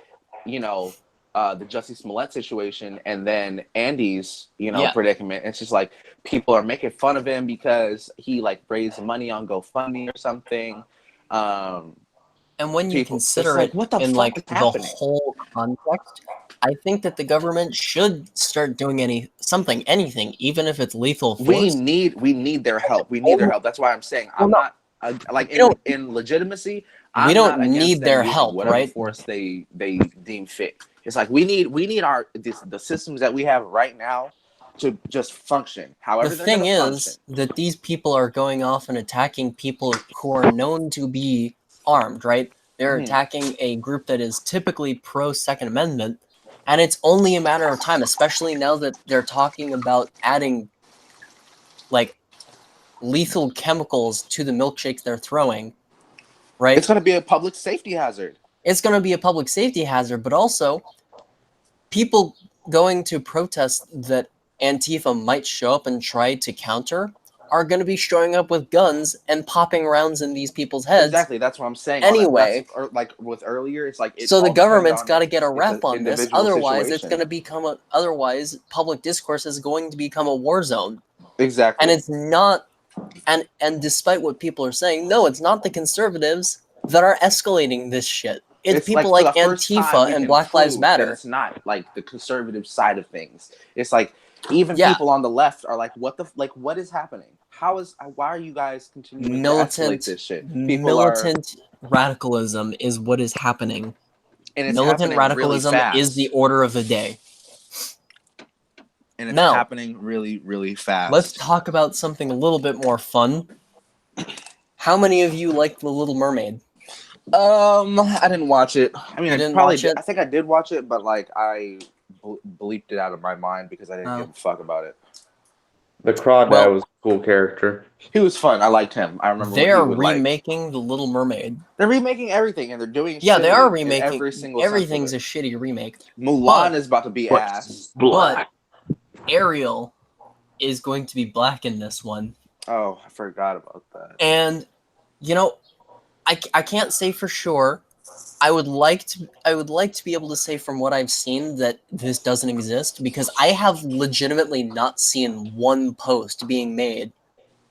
you know, the Jussie Smollett situation and then Andy's, you know, yeah. predicament, it's just like people are making fun of him because he like raised money on GoFundMe or something. And when you People, it's consider like, it what the in fuck like is the happening? whole context, I think that the government should start doing anything, even if it's lethal We force. need their help. We need their Well, help. That's why I'm saying well, I'm no, not like we don't. in legitimacy. We I'm don't not against need them their using help, whatever right? force they deem fit. It's like we need the systems that we have right now to just function. The However they're thing gonna function. is that these people are going off and attacking people who are known to be armed, right? They're Mhm. attacking a group that is typically pro Second Amendment, and it's only a matter of time, especially now that they're talking about adding like lethal chemicals to the milkshakes they're throwing, right? It's gonna be a public safety hazard. It's going to be a public safety hazard, but also people going to protest that Antifa might show up and try to counter are going to be showing up with guns and popping rounds in these people's heads Exactly. That's what I'm saying. All that. That's anyway. like with earlier. It's like it So the all depends government's on got to get a it's an rep on this. individual Otherwise, it's situation. going to become otherwise public discourse is going to become a war zone. Exactly. And it's not and despite what people are saying, no, it's not the conservatives that are escalating this shit. It's It's people like for like the first time Antifa we and can Black Lives prove that Matter. it's not like the conservative side of things. It's like even Yeah. people on the left are like, what is happening? Why are you guys continuing to escalate this shit? People are, Militant radicalism is what is happening. and it's Militant happening really radicalism is the fast. order of the day. And it's Now, happening really, really fast. let's talk about something a little bit more fun. How many of you liked The Little Mermaid? I didn't watch it. I mean, You I didn't probably watch did. it? I think I did watch it, but like I bleeped it out of my mind because I didn't Oh. give a fuck about it. the crawdad Well- was a cool character. He was fun. I liked him. I remember They're when he would like. remaking The Little Mermaid. They're remaking everything, and they're doing Yeah, shit they are with it in remaking every single sense of everything's it. a shitty remake. Mulan but- is about to be But ass. black. Ariel is going to be black in this one. Oh, I forgot about that. And you know, I can't say for sure. I would like to be able to say from what I've seen that this doesn't exist, because I have legitimately not seen one post being made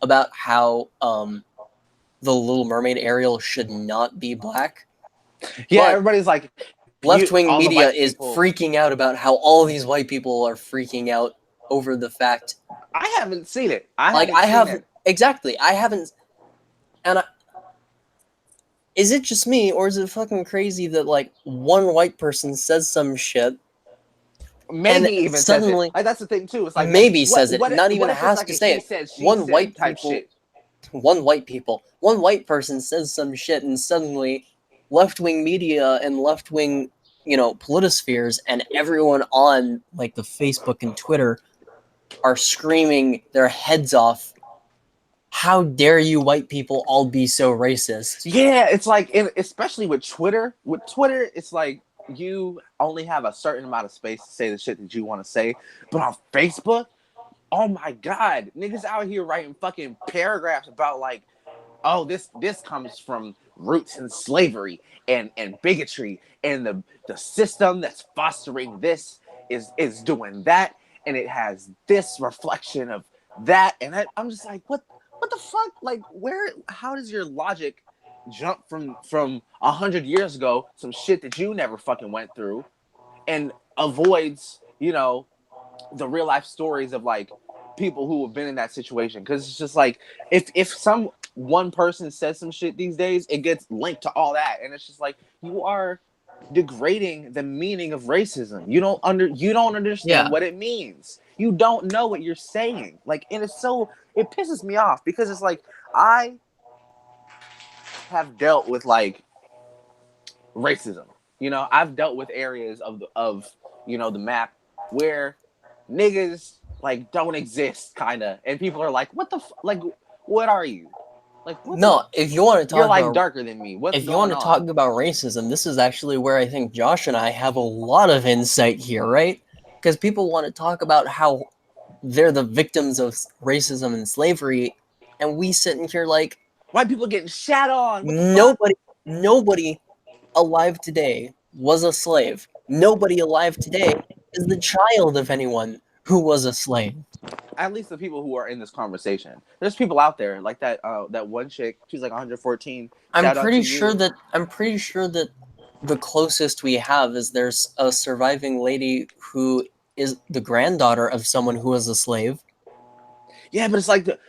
about how the Little Mermaid Ariel should not be black. Yeah, But everybody's like, left-wing all the media white is people- freaking out about how all these white people are freaking out over the fact. I haven't seen it. I haven't, and is it just me, or is it fucking crazy that like one white person says some shit, Maybe and even suddenly says it. Like, that's the thing too. It's like maybe says it, not even if it's has like to a say he it. said, she One said white type people- shit. One white person says some shit, and suddenly left-wing media and left-wing, politispheres and everyone on like the Facebook and Twitter are screaming their heads off how dare you white people all be so racist? Yeah, it's like, especially with Twitter. With Twitter, it's like you only have a certain amount of space to say the shit that you want to say. But on Facebook, oh my god, niggas out here writing fucking paragraphs about like, oh, this comes from roots in slavery and bigotry, and the system that's fostering this is doing that, and it has this reflection of that, and I'm just like, what the fuck? Like, where? How does your logic jump from 100 years ago, some shit that you never fucking went through, and avoids, the real life stories of like people who have been in that situation? Because it's just like, if some one person says some shit these days, it gets linked to all that, and it's just like, you are degrading the meaning of racism. You don't understand Yeah. what it means. You don't know what you're saying. Like, and it pisses me off, because it's like, I have dealt with like racism. I've dealt with areas of the map where niggas like don't exist, kind of, and people are like, "What the like? What are you? Like, what the? No, if you want to You're talk like about darker than me. What's if you want going to talk on?" about racism, this is actually where I think Josh and I have a lot of insight here, right? Because people want to talk about how they're the victims of racism and slavery, and we sit in here like White people getting shat on. What the fuck? nobody alive today was a slave. Nobody alive today is the child of anyone who was a slave. At least the people who are in this conversation. There's people out there like that one chick. She's like 114. Shout out to you. I'm pretty sure that the closest we have is there's a surviving lady who is the granddaughter of someone who was a slave. Yeah, but it's like But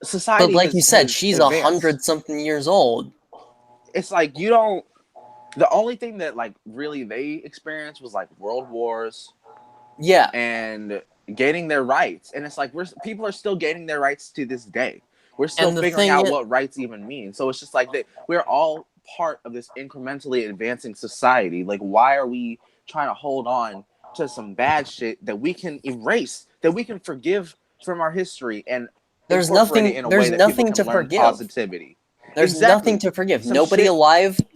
society like you has said, has she's a advanced. hundred something years old. It's like, you don't. The only thing that like really they experienced was like world wars Yeah, and gaining their rights, and it's like, people are still gaining their rights to this day. We're still and the figuring thing out is, what rights even mean. So it's just like that we're all part of this incrementally advancing society. Like, why are we trying to hold on to some bad shit that we can erase, that we can forgive from our history, and incorporate it in a way there's that people nothing can to learn forgive. positivity? There's nothing Exactly. to forgive. Some shit.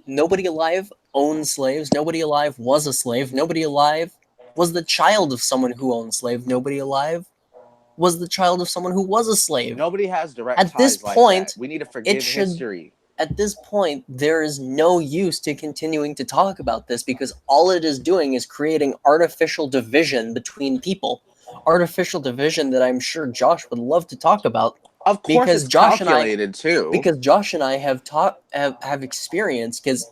Nobody alive owned slaves. Nobody alive was a slave. Nobody alive was the child of someone who owned slave. Nobody alive was the child of someone who was a slave. Nobody has direct At this ties like that. point, We need to it forgive should history. at this point there is no use to continuing to talk about this because all it is doing is creating artificial division between people. Artificial division that I'm sure Josh would love to talk about Of course, because it's calculated too. Josh and I have experienced because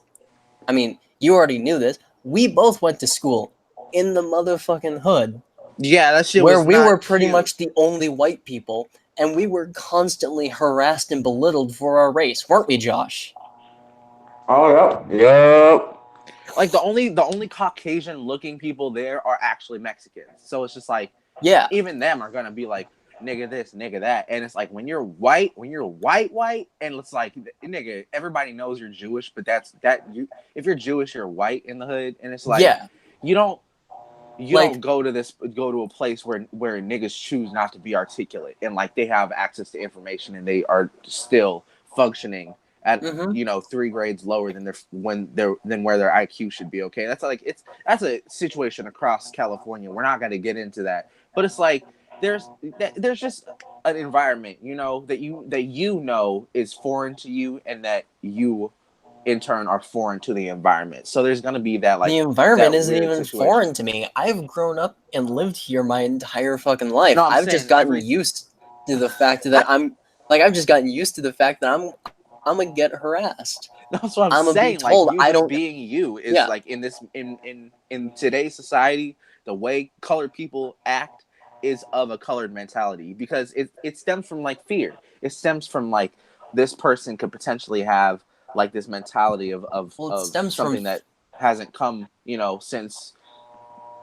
I mean, you already knew this. We both went to school in the motherfucking hood Yeah, that shit where was we were not pretty cute. much the only white people and we were constantly harassed and belittled for our race, weren't we, Josh? Oh, yep. Yep. Like, the only Caucasian looking people there are actually Mexicans. So it's just like, Yeah. even them are gonna be like, nigga this, nigga that. And it's like, when you're white, and it's like, nigga, everybody knows you're Jewish, but if you're Jewish, you're white in the hood, and it's like, Yeah. you don't you Like don't go to a place where niggas choose not to be articulate, and like they have access to information, and they are still functioning at, mhm. 3 grades lower than where their IQ should be. Okay, that's a situation across California. We're not going to get into that, but it's like, there's just an environment, that is foreign to you, and that you in turn are foreign to the environment. So there's going to be that, The like, environment that isn't weird even situation. foreign to me. I've grown up and lived here my entire fucking life. No, I'm I've just saying gotten every. used to the fact I, that I've just gotten used to the fact that I'm gonna get harassed. that's what I'm I'm gonna be saying. Like, told you I just don't. being you is Yeah, like, in today's society, the way colored people act is of a colored mentality, because it stems from like fear. It stems from like, this person could potentially have like this mentality of of, well, of something that hasn't come, since,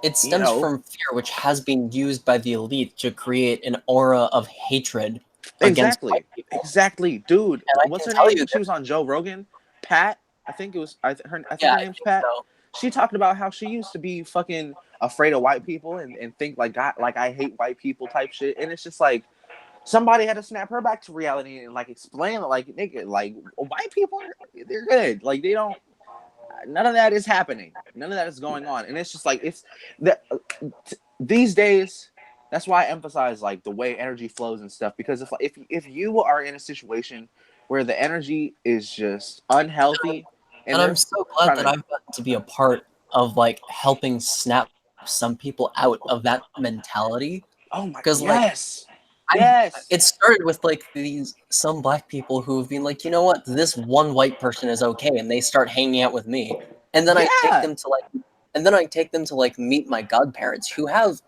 it you stems know from fear, which has been used by the elite to create an aura of hatred against white exactly, people. exactly, dude. And I What's can her tell you name? She that. was on Joe Rogan. Pat, I think it was. I think Yeah, her I name's think Pat. so. She talked about how she used to be fucking afraid of white people, and think like, God, like, I hate white people type shit. And it's just like, somebody had to snap her back to reality and like explain like nigga, like white people they're good. Like they don't none of that is happening. None of that is going on. And it's just like it's the these days that's why I emphasize like the way energy flows and stuff because if you are in a situation where the energy is just unhealthy and And they're I'm so glad trying that to I've gotten to be a part of like helping snap some people out of that mentality. oh my Because like yes. I Yes. it started with like these some black people who have been like, you know what, this one white person is okay, and they start hanging out with me, and then I take Yeah. them to like, and then I take them to like meet my godparents who have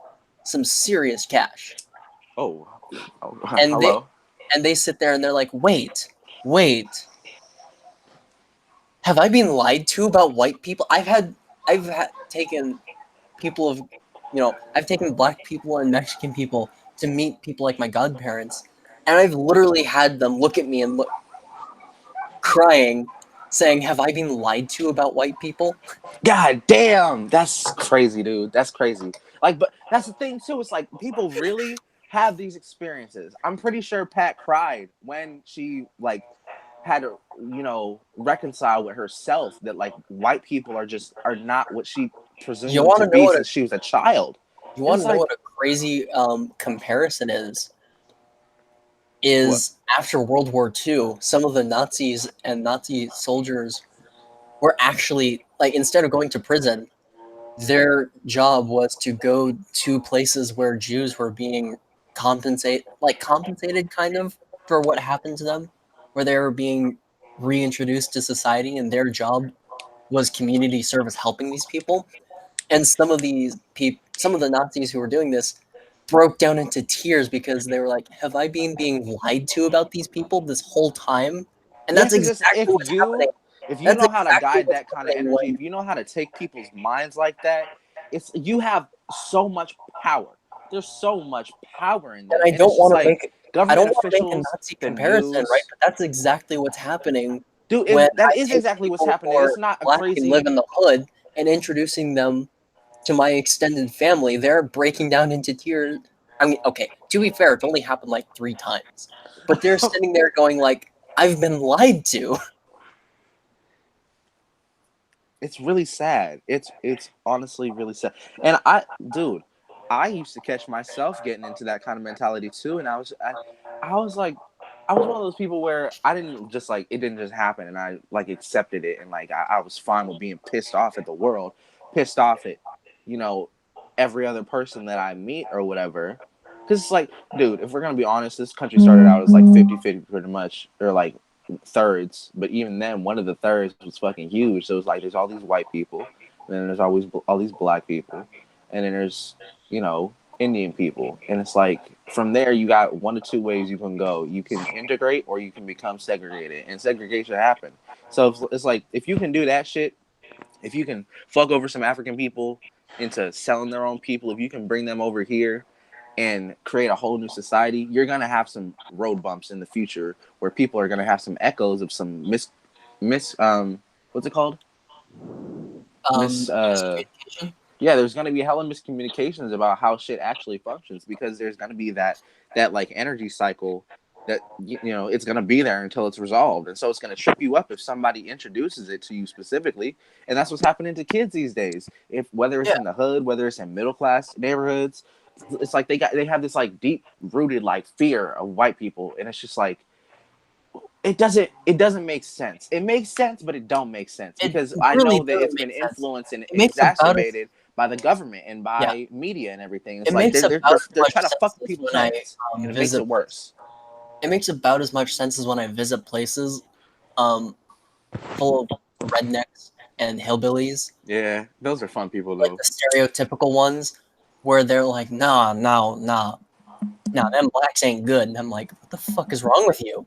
some serious cash, Oh, oh and they hello. and they sit there and they're like, wait, have I been lied to about white people? Taken people of, I've taken black people and Mexican people to meet people like my godparents, and I've literally had them look at me and look crying, saying, "Have I been lied to about white people?" God damn, that's crazy, dude. That's crazy. Like, but that's the thing too. It's like people really have these experiences. I'm pretty sure Pat cried when she like had to, reconcile with herself that like white people are not what she presumed You them want to to know be what a since she was a child. you And want it's to know like what a crazy comparison is? what? Is after World War II, some of the Nazis and Nazi soldiers were actually like, instead of going to prison, their job was to go to places where Jews were being compensated kind of for what happened to them, where they were being reintroduced to society, and their job was community service, helping these people. And some of the Nazis who were doing this broke down into tears because they were like, "Have I been being lied to about these people this whole time?" And Yeah, that's because it's exactly if what's happening. you if you That's know how to exactly guide what's that kind of happening energy, when if you know how to take people's minds like that, it's you have so much power. There's so much power in and that, and it's just like I don't government want to make a officials, Nazi the comparison, right? news. But that's exactly what's happening Dude, when that I is take exactly what's people who happening. It's are not a black and live crazy. in the hood and introducing them to my extended family. They're breaking down into tears. I mean, okay, to be fair, it's only happened like 3 times, but they're sitting there going like, "I've been lied to." It's really sad. It's honestly really sad. And dude, I used to catch myself getting into that kind of mentality too. And I was like, I was one of those people where I didn't just like it didn't just happen, and I like accepted it, and like I was fine with being pissed off at the world, pissed off at, you know, every other person that I meet or whatever. Because it's like, dude, if we're gonna be honest, this country started out as like 50-50 pretty much, or like thirds, but even then, one of the thirds was fucking huge. So it was like there's all these white people, and then there's always all these black people, and then there's Indian people, and it's like from there you got one or two ways you can go. You can integrate or you can become segregated, and segregation happened. So it's like if you can do that shit, if you can fuck over some African people into selling their own people, if you can bring them over here and create a whole new society, you're gonna have some road bumps in the future where people are gonna have some echoes of some what's it called? Miss Miscommunication. Yeah, there's gonna be hella miscommunications about how shit actually functions because there's gonna be that like energy cycle that it's gonna be there until it's resolved, and so it's gonna trip you up if somebody introduces it to you specifically, and that's what's happening to kids these days. If whether it's Yeah, in the hood, whether it's in middle class neighborhoods, it's like they have this like deep rooted like fear of white people, and it's just like it doesn't make sense. It makes sense, but it don't make sense it because I really know that doesn't it's been make sense. influenced and It makes about as exacerbated by the government and Yeah, by media and everything. It's it like makes about as they're much trying to sense fuck with as people's when I heads, and it makes visit it worse. it makes about as much sense as when I visit places um, full of rednecks and hillbillies, Yeah, those are fun people like though. the stereotypical ones, where they're like, "Nah, nah, nah, nah, them blacks ain't good." And I'm like, "What the fuck is wrong with you?"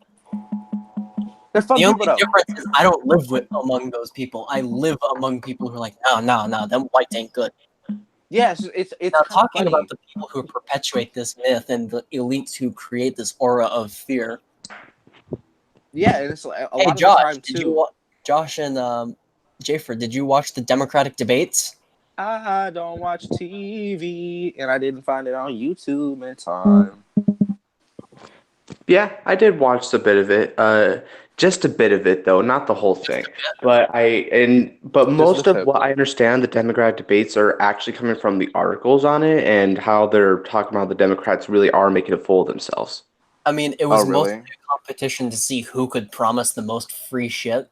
They're fun The people only though. difference is I don't live with among those people. I live among people who are like, "No, no, no, them whites ain't good." Yeah, it's Now, kind of talking about funny. the people who perpetuate this myth and the elites who create this aura of fear. Yeah, and it's like, a Hey, lot of the time too. Josh and Jafer, did you watch the Democratic debates? I don't watch TV, and I didn't find it on YouTube in time. Yeah, I did watch a bit of it. Just a bit of it though, not the whole thing. But Just the most of tip. what I understand, the Democratic debates are actually coming from the articles on it and how they're talking about the Democrats really are making a fool of themselves. I mean, it Oh, was mostly really? a competition to see who could promise the most free shit.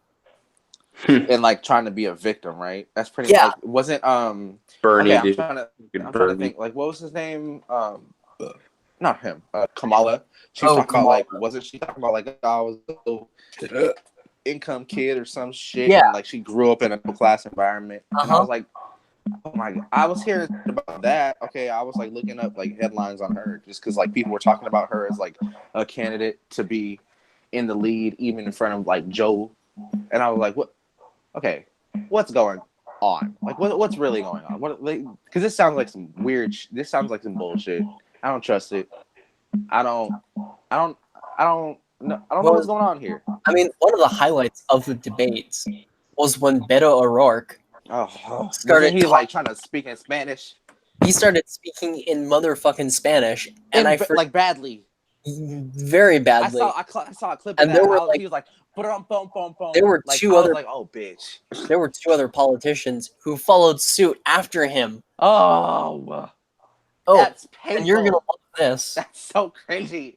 And like trying to be a victim, right? That's pretty Yeah. like wasn't okay, Bernie, dude. I'm trying to Bernie. think like what was his name? Not him. Kamala. She was Oh, talking about Kamala. like wasn't she talking about like I was a little income kid or some shit Yeah. and like she grew up in a middle class environment and I Uh-huh. was like, oh my god, I was hearing about that. Okay, I was like looking up like headlines on her just because like people were talking about her as like a candidate to be in the lead even in front of like Joe, and I was like, what? Okay, what's going on? Like, what's really going on? What? Because this sounds like some weird. This sounds like some bullshit. I don't trust it. I don't. I don't. I don't. No, I don't know Well, what's going on here. I mean, one of the highlights of the debates was when Beto O'Rourke Oh, wasn't started he like trying to speak in Spanish? he started speaking in motherfucking Spanish, and In I for like badly. very badly. I saw a clip of And there that. were He was like, boom, boom, boom, there boom. were Like two I was other like, oh, bitch. there were two other politicians who followed suit after him. Oh, Oh, that's and you're gonna painful. love this. That's so cringy.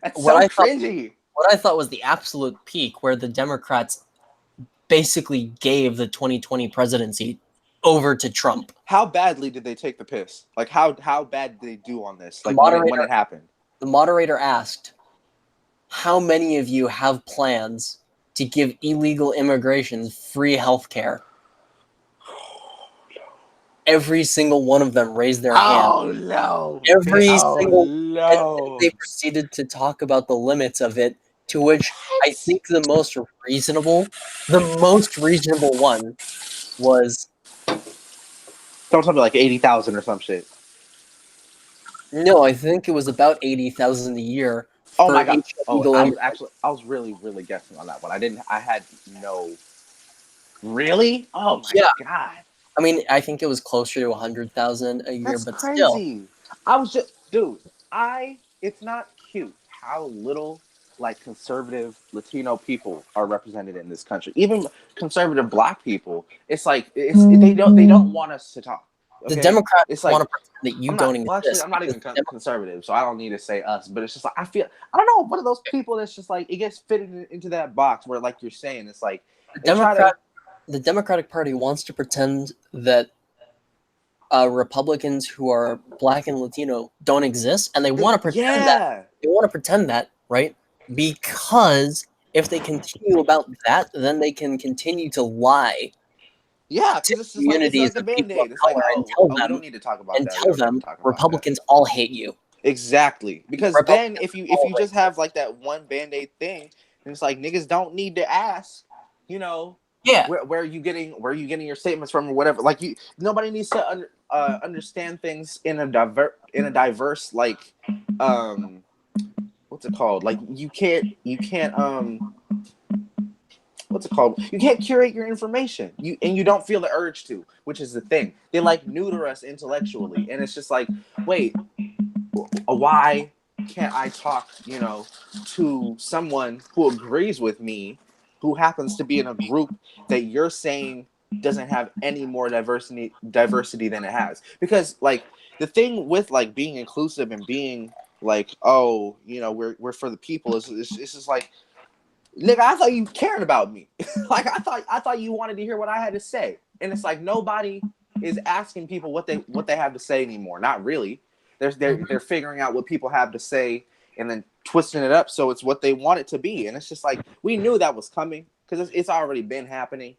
That's What so I thought cringy. what I thought was the absolute peak, where the Democrats basically gave the 2020 presidency over to Trump. How badly did they take the piss? Like how bad did they do on this? The Like when moderator it happened? the moderator asked, "How many of you have plans to give illegal immigrants free health care?" Every single one of them raised their hand. Oh no! Every Oh single, and then no! they proceeded to talk about the limits of it, to which I What? think the most reasonable one was, Don't tell me like 80,000 or some shit. no, I think it was about 80,000 a year Oh my for god! each Oh, illegal immigrant. I was really guessing on that one. I didn't. I had no. Really? Oh my Yeah, god! I mean, I think it was closer to 100,000 a year, That's but still, crazy. I was just, dude. It's not cute how little like conservative Latino people are represented in this country. Even conservative Black people. It's like they don't want us to talk. the Okay, Democrats it's want like to pretend that you I'm not. don't Well, actually, exist I'm not because even conservative, so I don't need to say us. But it's just like I don't know, one of those people that's just like it gets fitted into that box where, like you're saying, it's like the they try to. Democratic Party wants to pretend that Republicans who are Black and Latino don't exist, and they want to pretend that. Yeah. They want to pretend that, right? Because if they continue about that, then they can continue to lie Yeah, to because it's communities like a of people of band-aid. It's like, color and oh, tell oh, we don't them need to talk about that. We don't need to talk about that. Republicans all hate you. Exactly. Because then Republicans if all you just have racist. like that one band-aid thing, and it's like niggas don't need to ask, you know, Yeah, where are you getting your statements from or whatever. Like nobody needs to understand things in a diverse like what's it called? Like you can't what's it called? You can't curate your information. You don't feel the urge to, which is the thing. They like neuter us intellectually, and it's just like, wait, why can't I talk, to someone who agrees with me, who happens to be in a group that you're saying doesn't have any more diversity than it has? Because like the thing with like being inclusive and being like, oh, we're for the people is it's just like, nigga, I thought you cared about me. Like I thought you wanted to hear what I had to say. And it's like nobody is asking people what they have to say anymore. Not really. They're figuring out what people have to say and then twisting it up so it's what they want it to be. And it's just like we knew that was coming because it's already been happening.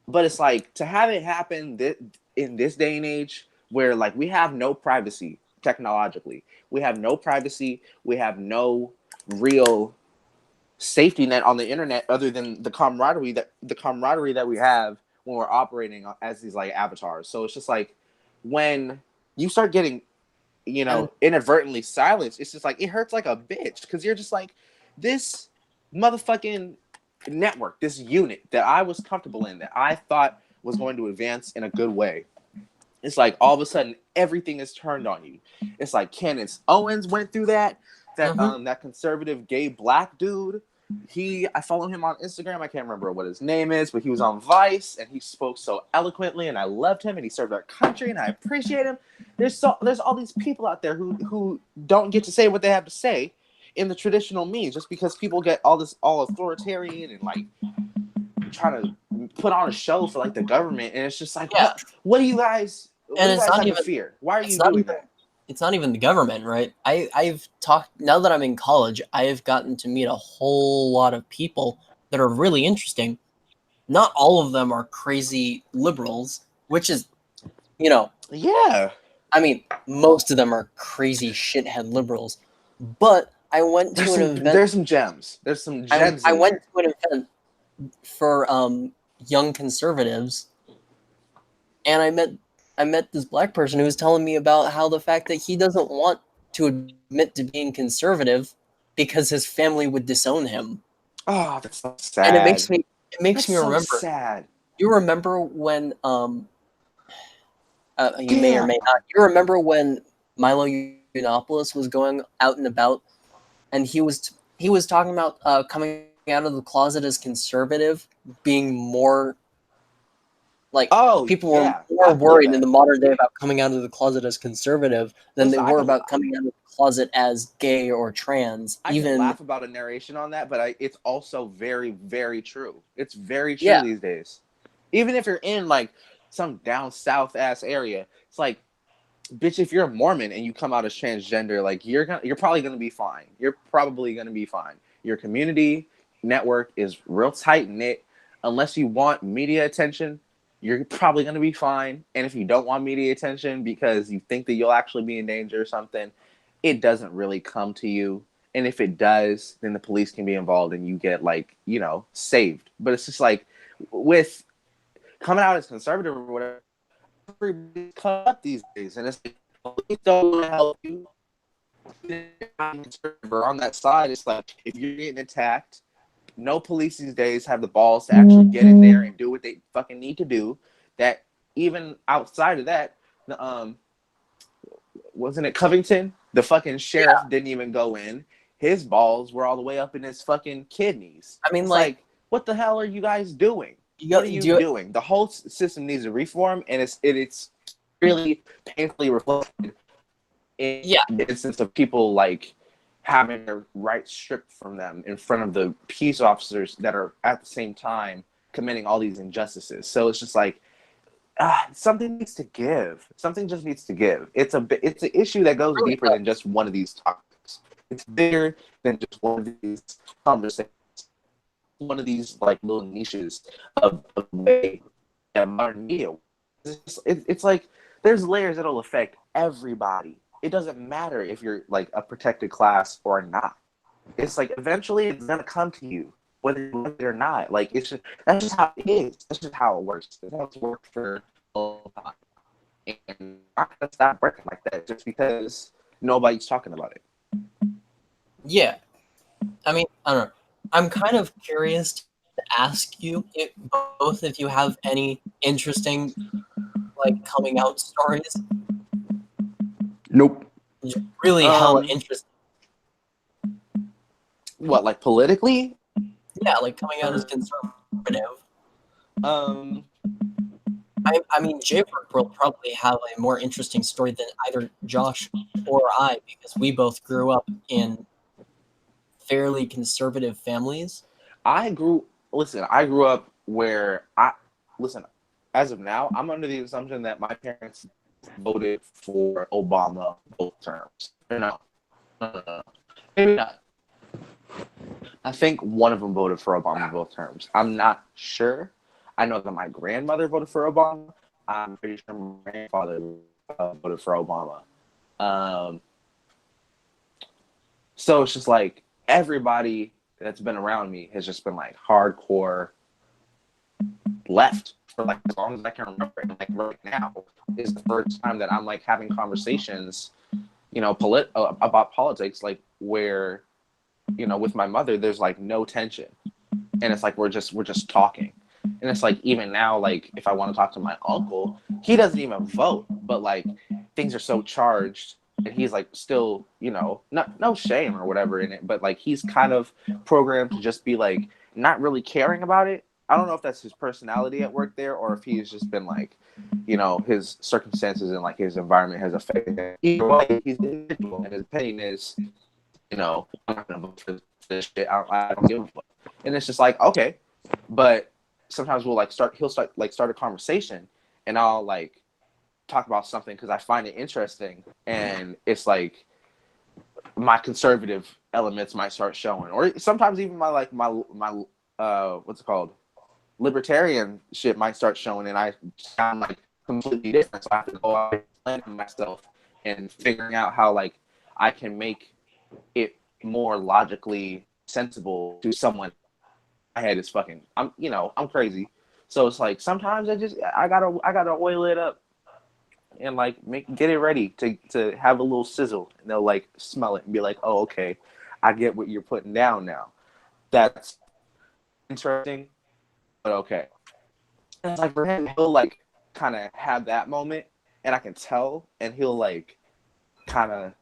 But it's like to have it happen in this day and age where like we have no privacy technologically. We have no privacy. We have no real safety net on the internet other than the camaraderie that we have when we're operating as these like avatars. So it's just like when you start getting and inadvertently silenced, it's just like it hurts like a bitch because you're just like this motherfucking network, this unit that I was comfortable in, that I thought was going to advance in a good way. It's like all of a sudden everything is turned on you. It's like Candace Owens went through that. that conservative gay black dude. I follow him on Instagram. I can't remember what his name is, but he was on Vice and he spoke so eloquently, and I loved him, and he served our country, and I appreciate him. There's all these people out there who don't get to say what they have to say in the traditional means, just because people get all authoritarian and like trying to put on a show for like the government, and it's just like, Yeah. what do you guys And it's have not to even fear? Why are it's you not doing even that? it's not even the government, right? I've talked now that I'm in college, I have gotten to meet a whole lot of people that are really interesting. Not all of them are crazy liberals, which is, you know, Yeah. I mean, most of them are crazy shithead liberals. But I went to an event. There's some gems. There's some gems I in went there. to an event for young conservatives, and I met this black person who was telling me about how the fact that he doesn't want to admit to being conservative because his family would disown him. Oh, that's so And sad. it makes That's me so remember. sad. You remember when you may or Damn. may not. You remember when Milo Yiannopoulos was going out and about, and he was talking about coming out of the closet as conservative, being more like Oh people were yeah, more I believe worried in that. the modern day about coming out of the closet as conservative than they Listen, were about coming out of the closet as gay or trans. I can Even laugh about a narration on that, but it's also very, very true. It's very true yeah, these days. Even if you're in like some down south ass area, it's like, bitch, if you're a Mormon and you come out as transgender, like you're probably gonna be fine. You're probably gonna be fine. Your community network is real tight knit. Unless you want media attention, you're probably gonna be fine. And if you don't want media attention because you think that you'll actually be in danger or something, it doesn't really come to you. And if it does, then the police can be involved and you get like, saved. But it's just like with coming out as conservative or whatever, everybody's cut up these days, and it's like police don't want to help you. Or on that side, it's like if you're getting attacked, no police these days have the balls to actually get in there and do what they fucking need to do. That even outside of that, wasn't it Covington? The fucking sheriff didn't even go in. His balls were all the way up in his fucking kidneys. I mean, It's like like, what the hell are you guys doing? you What go, are do you you, doing? The whole system needs to reform, and it's really painfully reflected in yeah. the instance of people like having their rights stripped from them in front of the peace officers that are at the same time committing all these injustices. So it's just like something needs to give. Something just needs to give. It's an issue that goes Really deeper than just one of these topics. It's bigger than just one of these conversations. One of these like little niches of way that modern media. It's like there's layers that'll affect everybody. It doesn't matter if you're like a protected class or not. It's like eventually it's gonna come to you, whether you want it or not. Like that's just how it is. That's just how it works. That's how it's worked for a long time. And I'm not gonna stop working like that just because nobody's talking about it. Yeah. I mean, I don't know. I'm kind of curious to ask you if both if you have any interesting like coming out stories. Nope. Really hella Um, interesting. what, like politically? Yeah, like coming out as Or conservative. um I mean, Jaybird will probably have a more interesting story than either Josh or I because we both grew up in fairly conservative families. I grew I grew up where listen, as of now, I'm under the assumption that my parents voted for Obama both terms. No, no. Maybe not. I think one of them voted for Obama both terms. I'm not sure. I know that my grandmother voted for Obama. I'm pretty sure my grandfather voted for Obama. Um, so it's just like everybody that's been around me has just been like hardcore left for like as long as I can remember. And like right now is the first time that I'm like having conversations, about politics, like where, with my mother, there's like no tension, and it's like we're just talking, and it's like even now, like if I want to talk to my uncle, he doesn't even vote, but like things are so charged and he's like still, no shame or whatever in it, but like he's kind of programmed to just be like not really caring about it. I don't know if that's his personality at work there, or if he's just been like, his circumstances and like his environment has affected him. Either way, he's an individual, and his opinion is, I'm not gonna vote for this shit. I don't give a fuck. And it's just like, okay, but sometimes he'll start a conversation, and I'll like talk about something because I find it interesting, and it's like my conservative elements might start showing, or sometimes even my what's it called, libertarian shit might start showing, and I sound like completely different. So I have to go out and explain myself and figuring out how like I can make it more logically sensible to someone. My head is fucking. I'm crazy. So it's like sometimes I gotta oil it up and like get it ready to have a little sizzle, and they'll like smell it and be like, oh, okay, I get what you're putting down now. That's interesting, but okay. And it's like for him, he'll like kind of have that moment, and I can tell, and he'll like kind of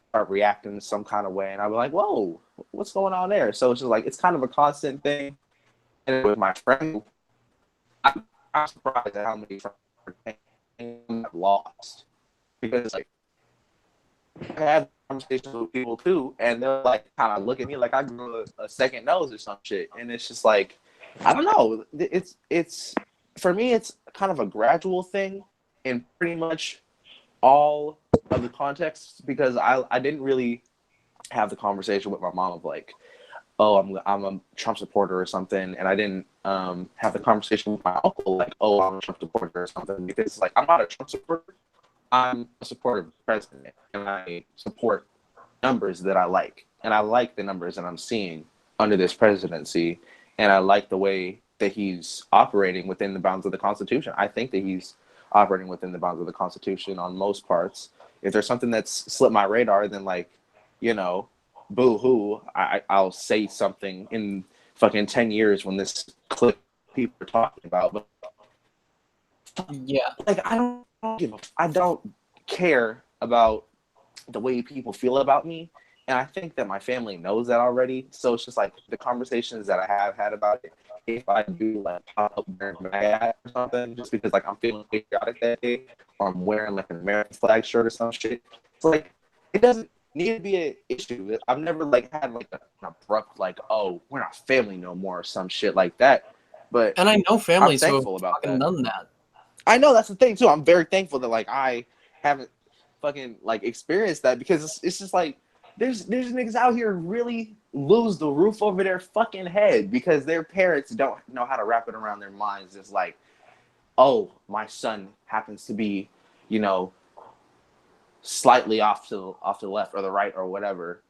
start reacting in some kind of way, and I'll be like, whoa, what's going on there? So it's just like it's kind of a constant thing. And with my friend, I'm surprised at how many friends I've lost, because like I have conversations with people too, and they'll like kind of look at me like I grew a second nose or some shit, and it's just like I don't know. It's for me, it's kind of a gradual thing in pretty much all of the contexts, because I didn't really have the conversation with my mom of like, oh, I'm a Trump supporter or something, and I didn't have the conversation with my uncle like, oh, I'm a Trump supporter or something, because like I'm not a Trump supporter. I'm a supporter of the president, and I support numbers that I like, and I like the numbers that I'm seeing under this presidency, and I like the way that he's operating within the bounds of the Constitution. I think that he's operating within the bounds of the Constitution on most parts. If there's something that's slipped my radar, then like, boo hoo, I'll say something in fucking 10 years when this clip people are talking about. But Yeah. like I don't care about the way people feel about me, and I think that my family knows that already. So it's just like the conversations that I have had about it. If I do like pop up wearing a MAGA hat or something, just because like I'm feeling patriotic that day, or I'm wearing like an American flag shirt or some shit, it's like it doesn't need to be an issue. I've never like had like an abrupt like, oh, we're not family no more or some shit like that. But And I know I'm families who have thankful about fucking that. done that. I know that's the thing too. I'm very thankful that like I haven't fucking like experienced that, because it's just like there's niggas out here really lose the roof over their fucking head because their parents don't know how to wrap it around their minds. It's like, oh, my son happens to be, slightly off to the left or the right or whatever,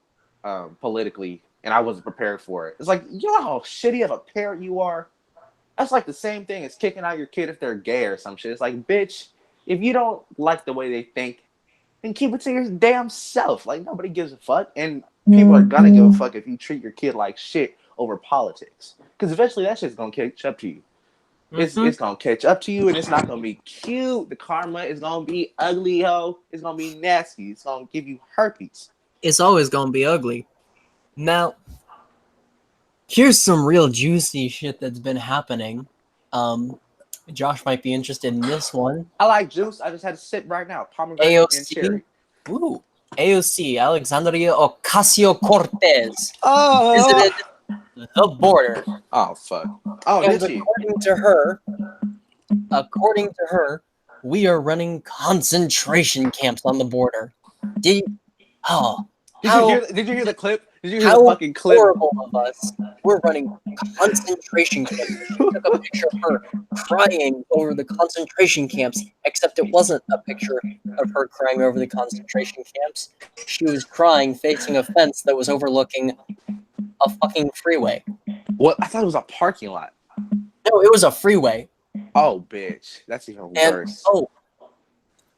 politically, and I wasn't prepared for it. It's like, you know how shitty of a parent you are? That's like the same thing as kicking out your kid if they're gay or some shit. It's like, bitch, if you don't like the way they think, then keep it to your damn self. Like, nobody gives a fuck. And people are gonna give a fuck if you treat your kid like shit over politics. Because eventually that shit's gonna catch up to you. It's gonna catch up to you, and it's not gonna be cute. The karma is gonna be ugly, ho. It's gonna be nasty. It's gonna give you herpes. It's always gonna be ugly. Now, here's some real juicy shit that's been happening. Josh might be interested in this one. I like juice. I just had to sip right now. Pomegranate and AOC. cherry. Ooh. AOC, Alexandria Ocasio-Cortez, Oh, visited the border. oh fuck. Oh, And did she? according to her, we are running concentration camps on the border. Did you Did you hear the clip? Did you hear the how fucking clip? horrible of us? We're running concentration camps. She took a picture of her crying over the concentration camps, except it wasn't a picture of her crying over the concentration camps. She was crying facing a fence that was overlooking a fucking freeway. What? I thought it was a parking lot. No, it was a freeway. Oh, bitch. That's even And worse.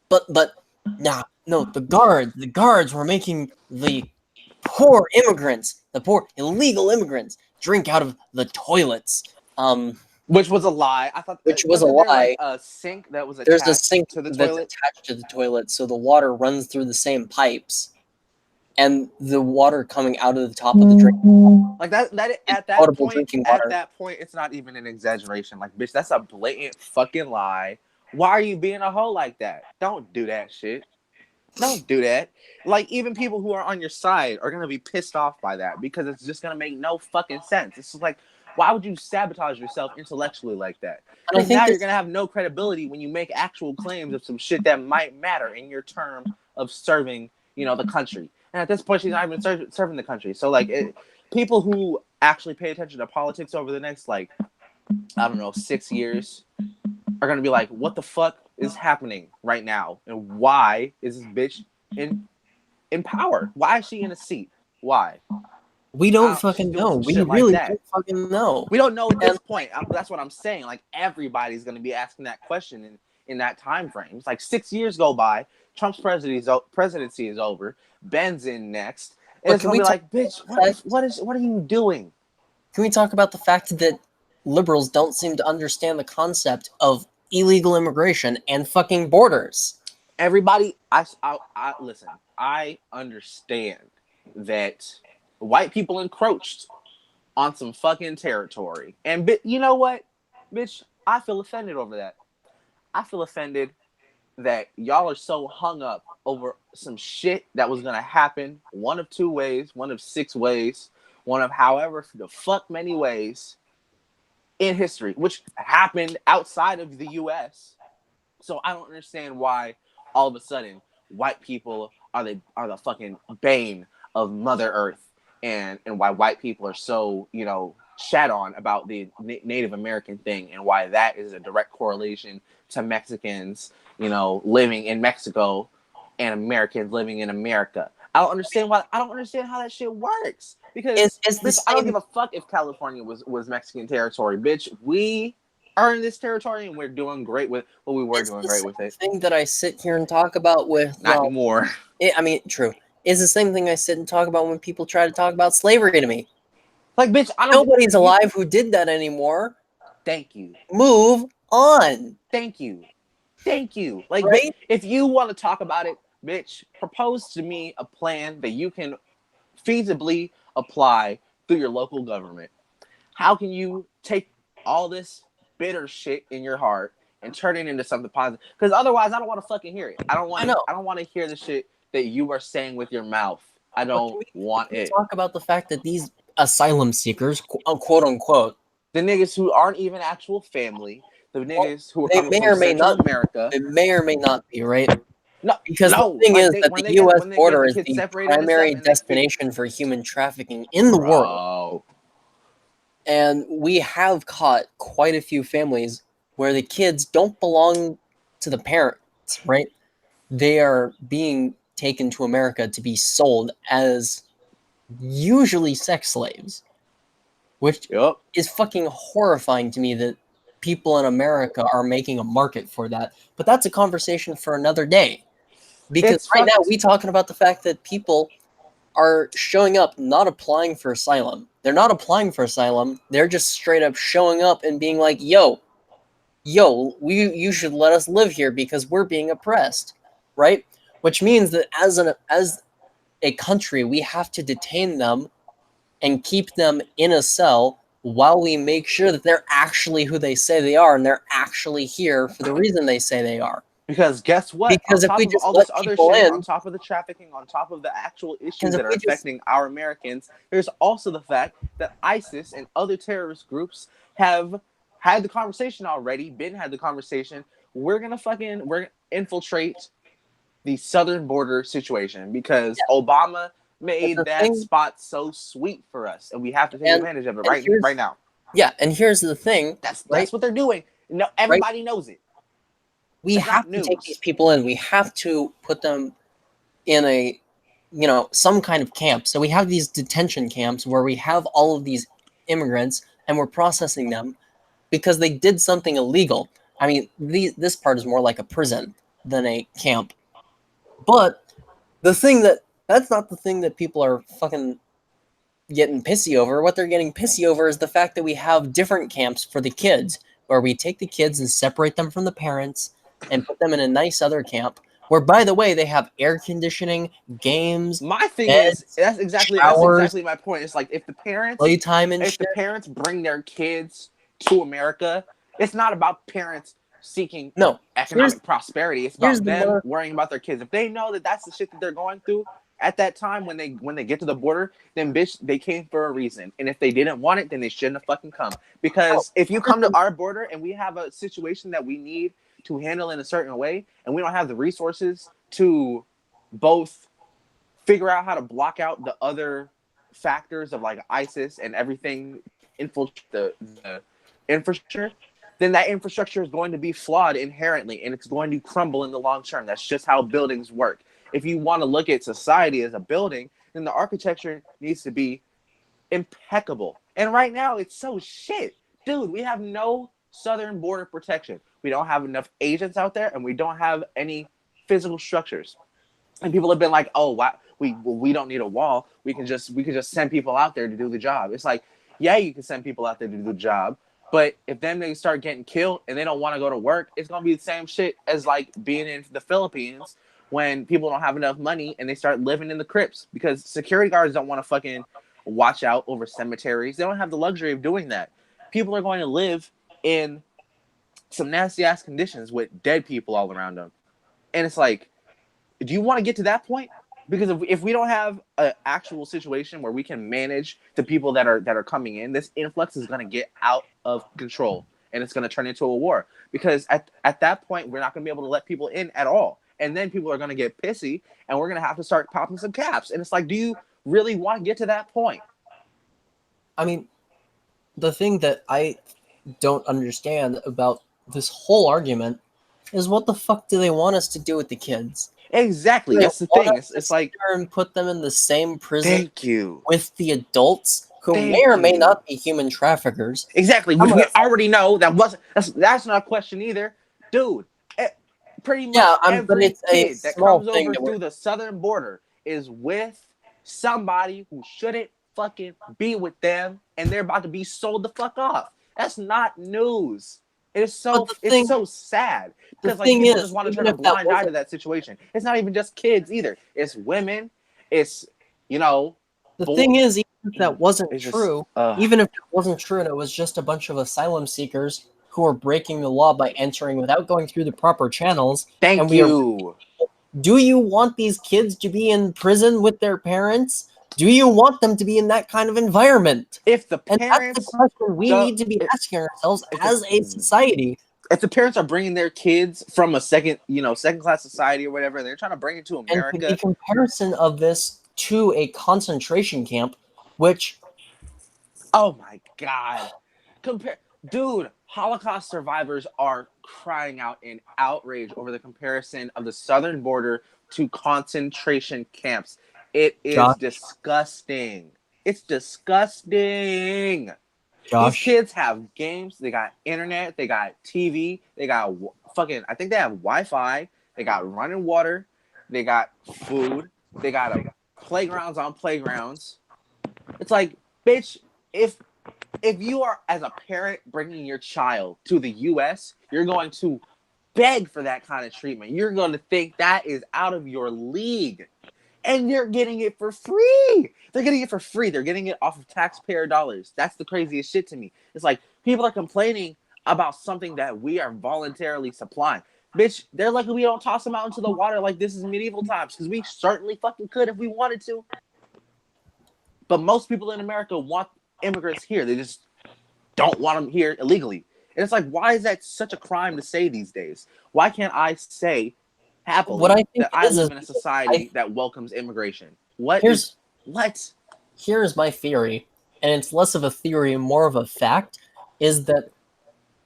but nah, no, the guards were making the poor immigrants, the poor illegal immigrants, drink out of the toilets. Which was a lie. I thought, which was a wasn't there like lie. a sink that was There's a attached sink to the that's toilet? attached to the toilet, so the water runs through the same pipes, and the water coming out of the top of the drink Like that is at that potable point, drinking water. it's not even an exaggeration. Like, bitch, that's a blatant fucking lie. Why are you being a hoe like that? Don't do that shit. Don't do that. Like, even people who are on your side are gonna be pissed off by that because it's just gonna make no fucking sense. It's just like, why would you sabotage yourself intellectually like that? And I Because think now you're this gonna have no credibility when you make actual claims of some shit that might matter in your term of serving, the country. And at this point, she's not even serving the country. So, like, people who actually pay attention to politics over the next, like, I don't know, 6 years are gonna be like, what the fuck is happening right now? And why is this bitch in power? Why is she in a seat? Why? we don't She's fucking doing know. some We shit like really that. don't fucking know. We don't know at And this point. That's what I'm saying. Like, everybody's gonna be asking that question in that time frame. It's like 6 years go by. Trump's presidency is over. Ben's in next, and but it's gonna be like, bitch, what are you doing? can we talk about the fact that liberals don't seem to understand the concept of illegal immigration and fucking borders? Everybody, I listen. I understand that white people encroached on some fucking territory, and you know what, bitch, I feel offended over that. I feel offended that y'all are so hung up over some shit that was gonna happen one of two ways, one of six ways, one of however the fuck many ways in history, which happened outside of the U.S. So I don't understand why all of a sudden white people are the fucking bane of Mother Earth, and why white people are so shat on about the Native American thing, and why that is a direct correlation to Mexicans living in Mexico and Americans living in America. I don't understand how that shit works, because It's the bitch, I don't same. give a fuck if California was Mexican territory, bitch. We are in this territory and we're doing great with we were It's doing the great with same it. thing that I sit here and talk about with. Not anymore. I mean, true. It's the same thing I sit and talk about when people try to talk about slavery to me. Like, bitch, I don't. Nobody's alive who did that anymore. Thank you. Move on. Thank you. Thank you. Like, bitch, Right? if you want to talk about it, bitch, propose to me a plan that you can feasibly apply through your local government. How can you take all this bitter shit in your heart and turn it into something positive? Because otherwise, I don't want to fucking hear it. I don't want I to. know. I don't want to hear the shit that you are saying with your mouth. I But don't want can we it. talk about the fact that these asylum seekers, quote unquote, The niggas who aren't even actual family, the well, niggas who are they coming may from or may Central not. America. They may or may not be right. No, Because the no, thing like is that the U.S. when they get border the is kids the separated and stuff, primary and they destination for human trafficking in the world. bro, And we have caught quite a few families where the kids don't belong to the parents, right? They are being taken to America to be sold as usually sex slaves, which yep, is fucking horrifying to me that people in America are making a market for that. But that's a conversation for another day. Because it's right now fucked. we talking about the fact that people are showing up not applying for asylum. They're not applying for asylum. They're just straight up showing up and being like, yo, you should let us live here because we're being oppressed, right? Which means that as a country, we have to detain them and keep them in a cell while we make sure that they're actually who they say they are and they're actually here for the reason they say they are. Because guess what? On Because if top we of just all let this other people shit, on in, top of the trafficking, on top of the actual issues because if that are we just affecting our Americans, there's also the fact that ISIS and other terrorist groups have had the conversation already, had the conversation. We're gonna infiltrate the southern border situation because yeah, Obama but made the that thing spot so sweet for us, and we have to take and advantage of it and right here's now. yeah, and here's the thing, right? That's what they're doing. No, Right? everybody knows it. We It's not have to take these news. people in. We have to put them in a some kind of camp. So we have these detention camps where we have all of these immigrants and we're processing them because they did something illegal. I mean, this part is more like a prison than a camp. But the thing that's not the thing that people are fucking getting pissy over. What they're getting pissy over is the fact that we have different camps for the kids, where we take the kids and separate them from the parents and put them in a nice other camp, where, by the way, they have air conditioning, games, My thing is beds, that's showers, exactly my point. It's like playtime, and if the shit. parents bring their kids to America, it's not about parents seeking No, here's economic prosperity. It's here's about the them more. worrying about their kids. If they know that that's the shit that they're going through at that time when they get to the border, then bitch, they came for a reason. And if they didn't want it, then they shouldn't have fucking come. No, Because if you here's come to the, our border and we have a situation that we need to handle in a certain way, and we don't have the resources to both figure out how to block out the other factors of like ISIS and everything infiltrate the infrastructure, then that infrastructure is going to be flawed inherently and it's going to crumble in the long term. That's just how buildings work. If you want to look at society as a building, then the architecture needs to be impeccable. And right now it's so shit. Dude, we have no southern border protection. We don't have enough agents out there and we don't have any physical structures. And people have been like, "Oh, wow, we don't need a wall. We can just send people out there to do the job." It's like, yeah, you can send people out there to do the job, but if then they start getting killed and they don't want to go to work, it's gonna be the same shit as like being in the Philippines when people don't have enough money and they start living in the crypts because security guards don't want to fucking watch out over cemeteries. They don't have the luxury of doing that. People are going to live in some nasty ass conditions with dead people all around them, and it's like, do you want to get to that point? Because if we don't have an actual situation where we can manage the people that are coming in, this influx is going to get out of control and it's going to turn into a war. Because at that point, we're not going to be able to let people in at all. And then people are going to get pissy and we're going to have to start popping some caps. And it's like, do you really want to get to that point? I mean, the thing that I don't understand about this whole argument is what the fuck do they want us to do with the kids? Exactly. They That's the want thing. us to It's sit like, there and put them in the same prison thank you. with the adults who may or Thank may you. not be human traffickers. Exactly. I'm We gonna, already know that's not a question either. Dude, pretty yeah, much but every it's a kid that small comes thing over that we're. through the southern border is with somebody who shouldn't fucking be with them and they're about to be sold the fuck off. That's not news. But It's so sad the because like thing people just is, want to even turn a if that blind eye to wasn't that situation. It's not even just kids either. It's women. It's you know, the boy. thing is, even if that wasn't It's just true, even if it wasn't true and it was just a bunch of asylum seekers who are breaking the law by entering without going through the proper channels, and thank we are. you. Do you want these kids to be in prison with their parents? Do you want them to be in that kind of environment? If the And that's the parents question we do, need to be asking ourselves if the as a society. if the parents are bringing their kids from a second class society or whatever, they're trying to bring it to And the America. comparison of this to a concentration camp, which, Oh my god, compare, dude. Holocaust survivors are crying out in outrage over the comparison of the southern border to concentration camps. It is Josh, disgusting. It's disgusting. These Josh, kids have games. They got internet. They got TV. They got fucking. I think they have Wi-Fi. They got running water. They got food. They got playgrounds on playgrounds. It's like, bitch, if you are as a parent bringing your child to the U.S., you're going to beg for that kind of treatment. You're going to think that is out of your league, and they're getting it for free. They're getting it for free. They're getting it off of taxpayer dollars. That's the craziest shit to me. It's like people are complaining about something that we are voluntarily supplying. Bitch, they're lucky we don't toss them out into the water like this is medieval times, because we certainly fucking could if we wanted to. But most people in America want immigrants here. They just don't want them here illegally. And it's like, why is that such a crime to say these days? Why can't I say what happily I think that it I is live in a because I society that welcomes immigration? What is here's what? here's my theory, and it's less of a theory and more of a fact, is that,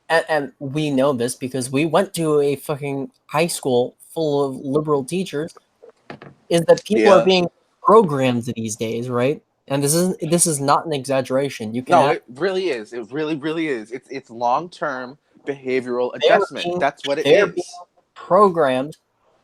and we know this because we went to a fucking high school full of liberal teachers, is that people are Yeah. being programmed these days, right? And this is not an exaggeration. You can No, act, it really is. It really, really is. It's long term behavioral they're adjustment. being That's what it they're being is. programmed,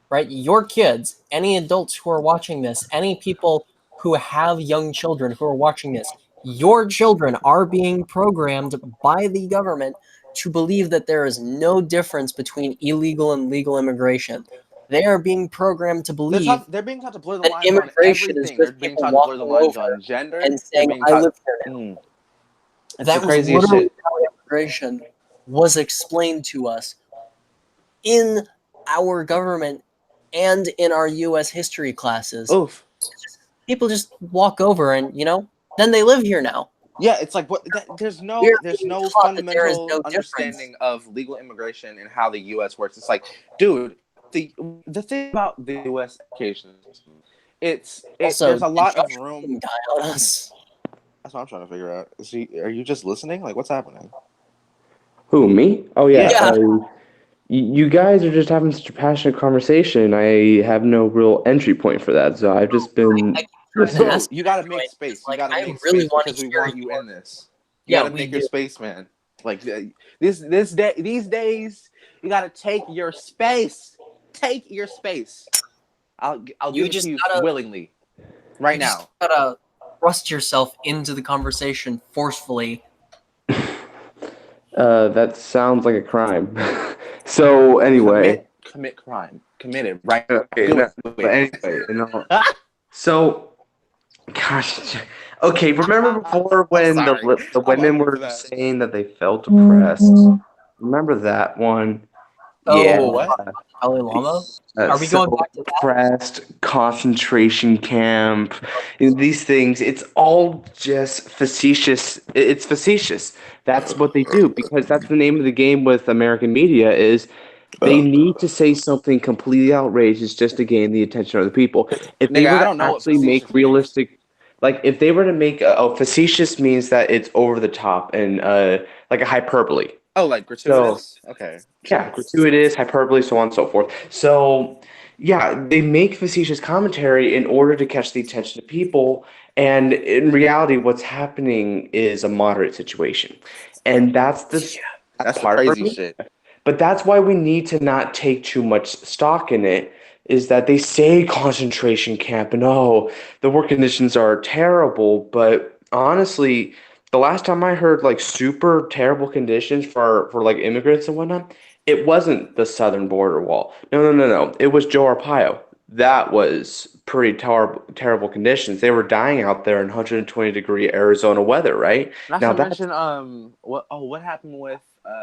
right? Your kids, any adults who are watching this, any people who have young children who are watching this, your children are being programmed by the government to believe that there is no difference between illegal and legal immigration. They are being programmed to believe They're being taught to blur the that lines on immigration is everything. They're just being people taught to blur the walking lines over on gender. and They're saying, being "I taught. live here now." It's the That was craziest literally shit. how immigration was explained to us in our government and in our US history classes. Oof. People just walk over and, then they live here now. Yeah, it's like there's We're there's being no taught that there is fundamental no difference. understanding of legal immigration and how the U.S. works. It's like, dude, the thing about the U.S. education system, Also, there's a did lot of Josh room. fucking die on us? That's what I'm trying to figure out. Are you just listening? Like, what's happening? Who, me? Oh yeah. Yeah. Yeah, You guys are just having such a passionate conversation. I have no real entry point for that, so I've just I been keep trying to listening. Bro, ask you you to gotta make join because, space. You gotta I make really space want to because we hear want you your. in this. You Yeah, gotta we make your do. space, man. Like these days, you gotta take your space. Take your space. I'll You give it to just you gotta, willingly right you just now. gotta thrust yourself into the conversation forcefully. That sounds like a crime. So anyway, Commit crime. Commit it right now. okay, Do no, it. Do but it. anyway, so gosh, okay. Remember before I'm when sorry. the I'm women ugly were for that. saying that they felt depressed? Remember that one? Yeah. Oh, What? Dalai Lama? Are we So going back to that? depressed, concentration camp, these things, it's all just facetious. It's facetious. That's what they do because that's the name of the game with American media is they need to say something completely outrageous just to gain the attention of the people. If they Nigga, were I to don't know what actually make facetious means. realistic, like if they were to make facetious means that it's over the top and like a hyperbole. Oh, like So gratuitous? Okay, yeah, sure. gratuitous, hyperbole, so on and so forth. So, yeah, they make facetious commentary in order to catch the attention of people. And in reality, what's happening is a moderate situation. And that's That's the part of our crazy media. shit. But that's why we need to not take too much stock in it, is that they say concentration camp and oh, the work conditions are terrible. But honestly, the last time I heard like super terrible conditions for like immigrants and whatnot, it wasn't the southern border wall. No, no, no, no. It was Joe Arpaio. That was pretty terrible conditions. They were dying out there in 120-degree Arizona weather, right? Not Now to that's mention, what happened with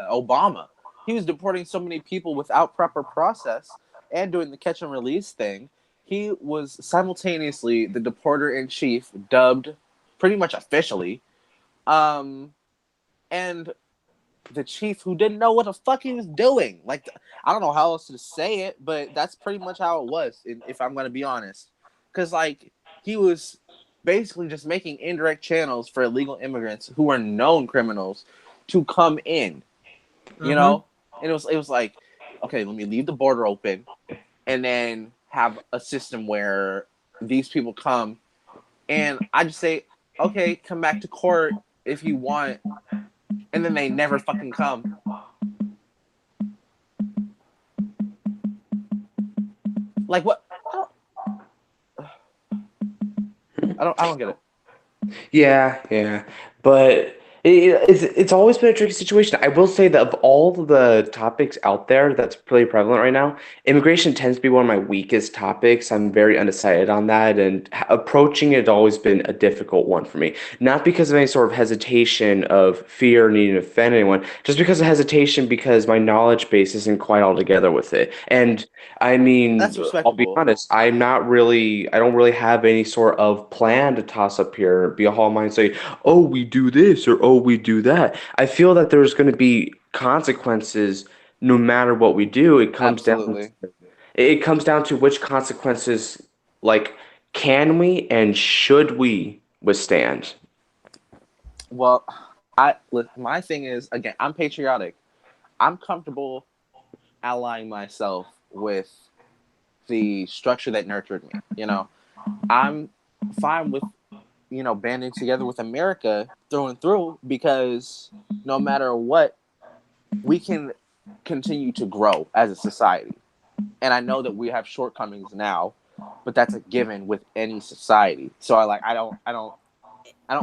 Obama? He was deporting so many people without proper process and doing the catch and release thing. He was simultaneously the deporter in chief, dubbed pretty much officially, um, and the chief who didn't know what the fuck he was doing. Like, I don't know how else to say it, but that's pretty much how it was. If I'm gonna be honest, because like he was basically just making indirect channels for illegal immigrants who are known criminals to come in. You Mm-hmm. know, and it was like, okay, let me leave the border open, and then have a system where these people come, and I just say, okay, come back to court if you want, and then they never fucking come. Like what? I don't get it. yeah, yeah, but it's always been a tricky situation. I will say that of all the topics out there that's pretty prevalent right now, immigration tends to be one of my weakest topics. I'm very undecided on that, and approaching it has always been a difficult one for me. Not because of any sort of hesitation of fear needing to offend anyone, just because of hesitation because my knowledge base isn't quite all together with it. And I mean, That's I'll be respectable. honest, I don't really have any sort of plan to toss up here, be a hall mind say, oh, we do this or oh, we do that. I feel that there's going to be consequences no matter what we do. Absolutely. It comes down to which consequences, like, can we and should we withstand? Well, my thing is again, I'm patriotic. I'm comfortable allying myself with the structure that nurtured me. I'm fine with banding together with America through and through because no matter what, we can continue to grow as a society. And I know that we have shortcomings now, but that's a given with any society. So I don't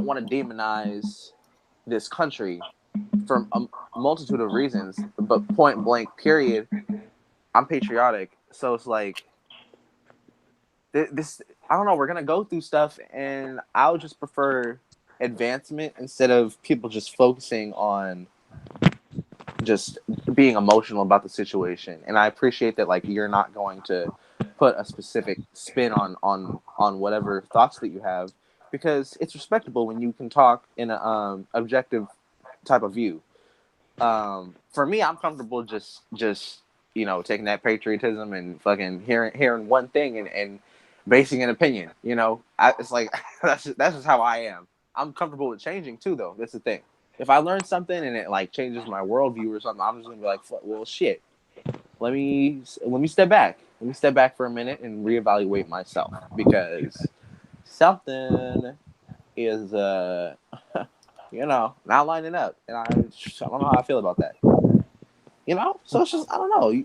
want to demonize this country for a multitude of reasons, but point blank, period, I'm patriotic. So it's like this. I don't know. We're gonna go through stuff, and I would just prefer advancement instead of people just focusing on just being emotional about the situation. And I appreciate that, like, you're not going to put a specific spin on whatever thoughts that you have, because it's respectable when you can talk in a objective type of view. For me, I'm comfortable just taking that patriotism and fucking hearing one thing and basing an opinion. It's like that's just how I am. I'm comfortable with changing too, though. That's the thing. If I learn something and it like changes my worldview or something, I'm just gonna be like, well, shit. Let me step back. Let me step back for a minute and reevaluate myself, because something is not lining up, and I don't know how I feel about that. So it's just, I don't know.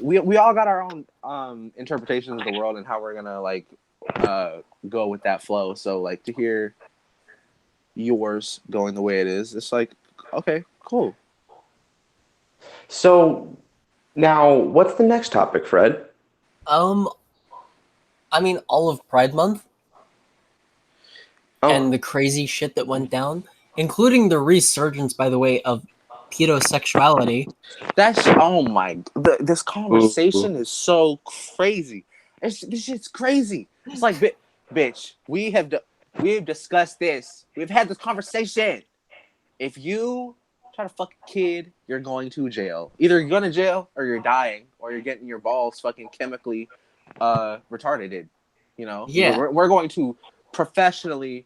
We all got our own interpretations of the world and how we're gonna like go with that flow. So like, to hear yours going the way it is, it's like, okay, cool. So now, what's the next topic, Fred? Um, I mean, all of Pride Month Oh, and the crazy shit that went down, including the resurgence, by the way, of pedosexuality. That's this ooh. conversation is so crazy. This shit's crazy. It's like, bitch, we have discussed this. We've had this conversation. If you try to fuck a kid, you're going to jail. Either you're going to jail, or you're dying, or you're getting your balls fucking chemically retarded. Yeah. We're going to professionally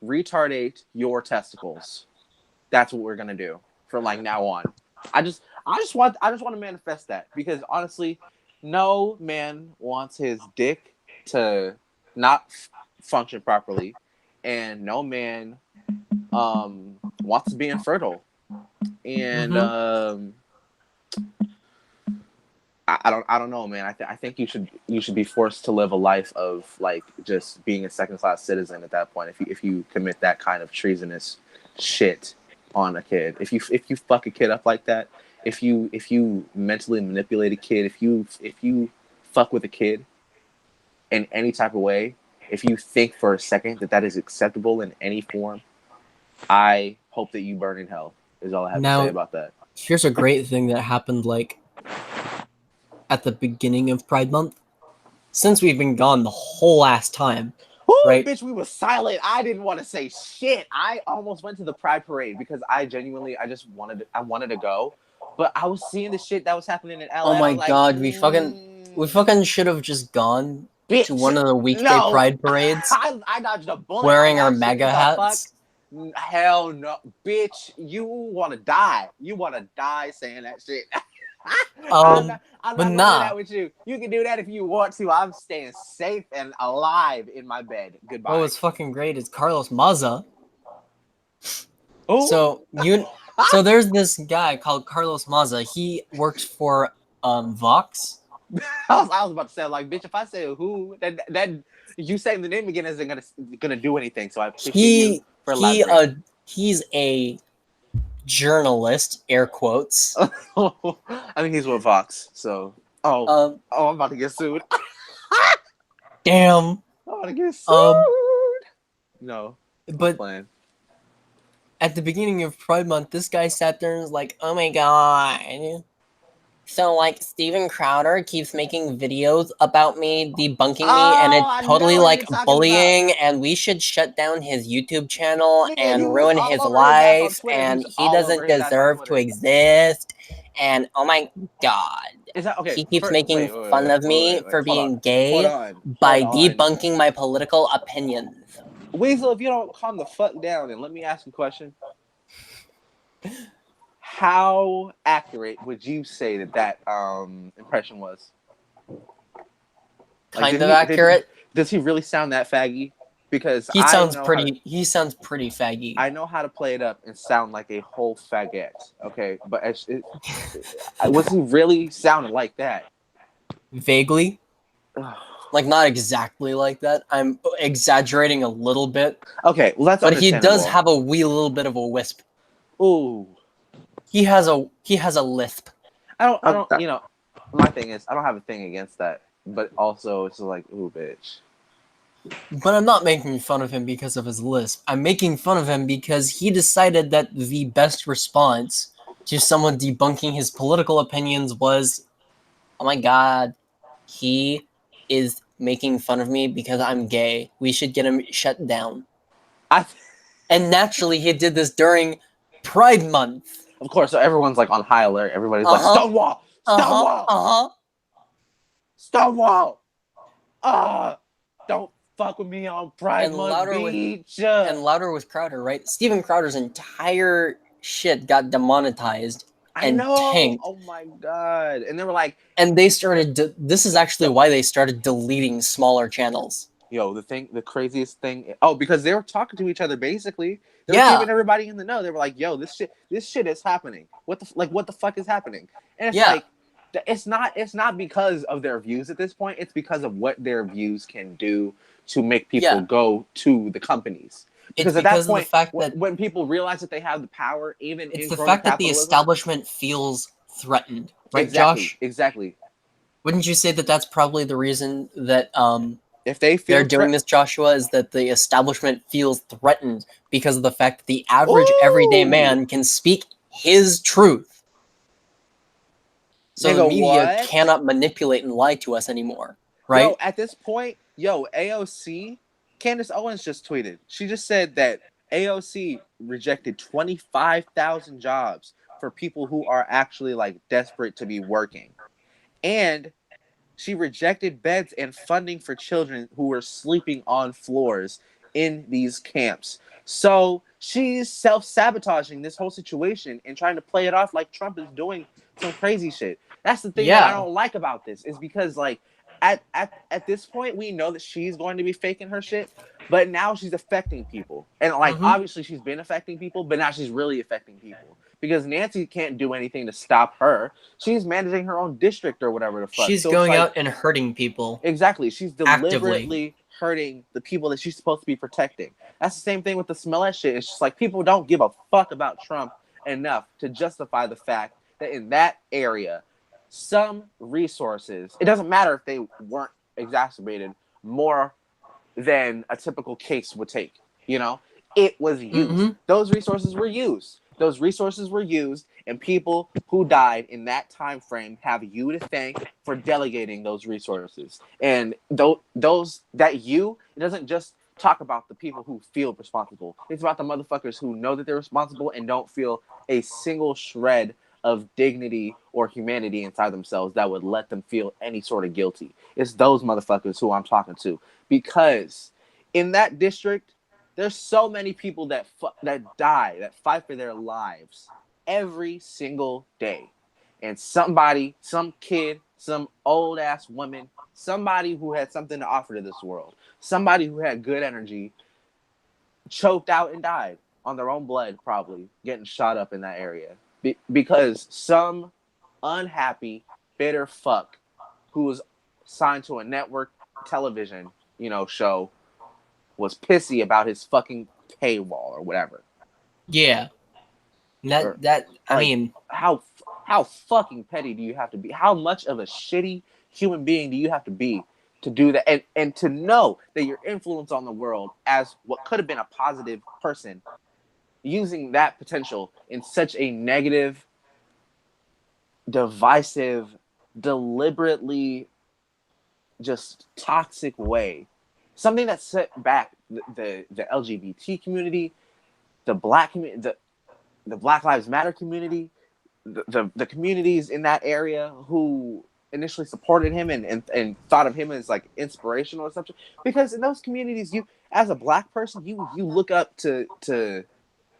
retardate your testicles. That's what we're gonna do from like now on. I just want to manifest that, because honestly, no man wants his dick to not function properly, and no man wants to be infertile. And Mm-hmm. I don't know, man. I think you should be forced to live a life of like just being a second class citizen at that point, if you commit that kind of treasonous shit on a kid. If you fuck a kid up like that, if you mentally manipulate a kid, if you fuck with a kid in any type of way, if you think for a second that is acceptable in any form, I hope that you burn in hell. Is all I have to say Now, about that. here's a great thing that happened, like, at the beginning of Pride Month. Since we've been gone the whole last time, Whoo, right? bitch, we were silent. I didn't want to say shit. I almost went to the Pride Parade because I wanted to go. But I was seeing the shit that was happening in Oh LA. I my was like, god, we fucking should have just gone to bitch, one of the weekday no. Pride parades I dodged a bullet on wearing our that shit. What MAGA the fuck? hats. Hell no. Bitch, you want to die. You want to die saying that shit. I'm Um, not, I'm but not going to do nah. that with you. You can do that if you want to. I'm staying safe and alive in my bed. What Goodbye. was fucking great is Carlos Maza. Oh, So you, so there's this guy called Carlos Maza. He works for Vox. I was about to say, like, bitch, if I say who, then you saying the name again isn't gonna do anything. So I appreciate you He for he elaborating. he's a journalist, air quotes. I think he's with Vox. So, oh, Um, oh, I'm about to get sued. damn. I'm about to get sued. Um, No, I'm but playing. at the beginning of Pride Month, this guy sat there and was like, "Oh my god." So, like, Steven Crowder keeps making videos about me, debunking me, and Oh, it's I totally, know what like, you're talking about. bullying, and we should shut down his YouTube channel Nigga, he and was ruin all his over his ass on life, Twitter. He was and he all over doesn't his ass on deserve to Twitter. exist, and oh my god. Is that okay? He keeps Wait, making wait, wait, fun wait, of wait, me wait, wait. for Hold on. being Hold gay on. Hold by on. debunking my political opinions. Weasel, if you don't calm the fuck down and let me ask you a question. How accurate would you say that impression was? Like, Kind of accurate. does he really sound that faggy? Because He sounds pretty faggy. I know how to play it up and sound like a whole faggot. Okay, but was he really sounding like that? Vaguely. Like, not exactly like that. I'm exaggerating a little bit, Okay, well, that's but he does understandable. have a wee little bit of a wisp. Ooh, He has a lisp. I don't. You know, my thing is, I don't have a thing against that, but also it's like, ooh, bitch. But I'm not making fun of him because of his lisp. I'm making fun of him because he decided that the best response to someone debunking his political opinions was, "Oh my god, he is making fun of me because I'm gay. We should get him shut down." I, And naturally, he did this during Pride Month. of course, so everyone's like on high alert. Everybody's Uh like, huh. Stonewall, Uh huh. Stonewall, Uh huh. Stonewall. Don't fuck with me on Pride And Month louder with Beach. Crowder, right? Steven Crowder's entire shit got demonetized I and know. tanked. Oh my god. And they were like, And they started. This is actually the, why they started deleting smaller channels. yo, the craziest thing. Oh, because they were talking to each other. Basically, they were Yeah, keeping everybody in the know. They were like, "Yo, this shit is happening. What the fuck is happening?" And it's yeah, like, it's not because of their views at this point. It's because of what their views can do to make people yeah. go to the companies. It's Because at that because of the point, fact that when people realize that they have the power, even it's in the crony fact that the capitalism, establishment feels threatened, right, exactly, Josh? exactly. Wouldn't you say that that's probably the reason that If they they're feel doing threat, this, Joshua? Is that the establishment feels threatened because of the fact that the average everyday ooh, man can speak his truth, so the nigga, media what? cannot manipulate and lie to us anymore, Yo, right? at this point, yo, AOC, Candace Owens just tweeted. She just said that AOC rejected 25,000 jobs for people who are actually like desperate to be working. And she rejected beds and funding for children who were sleeping on floors in these camps. So she's self sabotaging this whole situation and trying to play it off like Trump is doing some crazy shit. That's the thing that I Yeah. don't like about this, is because like at this point we know that she's going to be faking her shit, but now she's affecting people. And like Mm-hmm. obviously she's been affecting people, but now she's really affecting people. Because Nancy can't do anything to stop her. She's managing her own district or whatever the fuck. She's So it's going like, out and hurting people exactly, she's actively. deliberately hurting the people that she's supposed to be protecting. That's the same thing with the Smollett shit. It's just like people don't give a fuck about Trump enough to justify the fact that in that area, some resources, it doesn't matter if they weren't exacerbated more than a typical case would take. You know, it was used. Mm-hmm. Those resources were used. Those resources were used, and people who died in that time frame have you to thank for delegating those resources. And those that you, it doesn't just talk about the people who feel responsible. It's about the motherfuckers who know that they're responsible and don't feel a single shred of dignity or humanity inside themselves that would let them feel any sort of guilty. It's those motherfuckers who I'm talking to, because in that district there's so many people that die, that fight for their lives every single day. And somebody, some kid, some old ass woman, somebody who had something to offer to this world, somebody who had good energy, choked out and died on their own blood, probably getting shot up in that area. Because some unhappy, bitter fuck who was signed to a network television, show, was pissy about his fucking paywall or whatever. Yeah. Or That I like, mean, how fucking petty do you have to be? How much of a shitty human being do you have to be to do that? And to know that your influence on the world as what could have been a positive person, using that potential in such a negative, divisive, deliberately just toxic way. Something that set back the LGBT community, the black community, the Black Lives Matter community, the communities in that area who initially supported him and thought of him as like inspirational or something. Because in those communities, you, as a black person, you look up to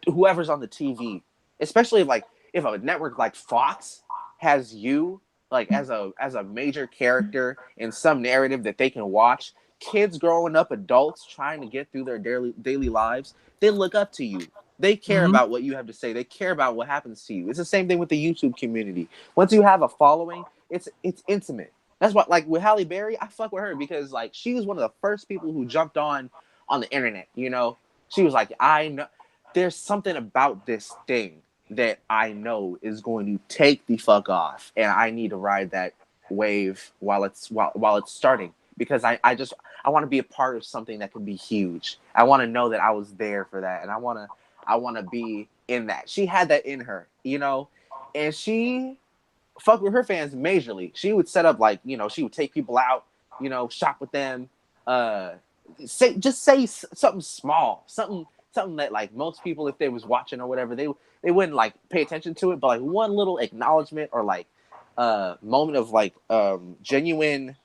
whoever's on the TV, especially if a network like Fox has you like as a major character in some narrative that they can watch. Kids growing up, adults trying to get through their daily lives, they look up to you. They care mm-hmm. about what you have to say. They care about what happens to you. It's the same thing with the YouTube community. Once you have a following, it's intimate. That's what, like, with Halle Berry, I fuck with her because, like, she was one of the first people who jumped on the internet. You know, she was like, I know there's something about this thing that I know is going to take the fuck off, and I need to ride that wave while it's starting because I want to be a part of something that can be huge. I want to know that I was there for that, and I want to be in that. She had that in her, you know, and she fuck with her fans majorly. She would set up, like, you know, she would take people out, you know, shop with them, uh, say something small, something that, like, most people, if they was watching or whatever, they wouldn't, like, pay attention to it, but like one little acknowledgement or like moment of like genuine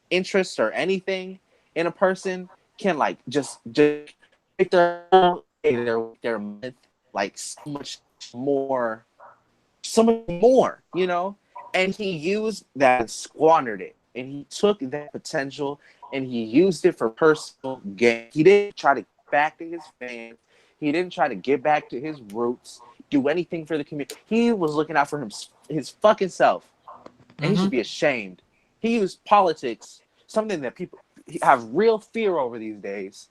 interest or anything in a person can, like, just make their whole day, their month, like, more so much more, you know? And he used that and squandered it. And he took that potential and he used it for personal gain. He didn't try to get back to his fans. He didn't try to get back to his roots, do anything for the community. He was looking out for his fucking self. And he Mm-hmm. should be ashamed. He used politics, something that people have real fear over these days,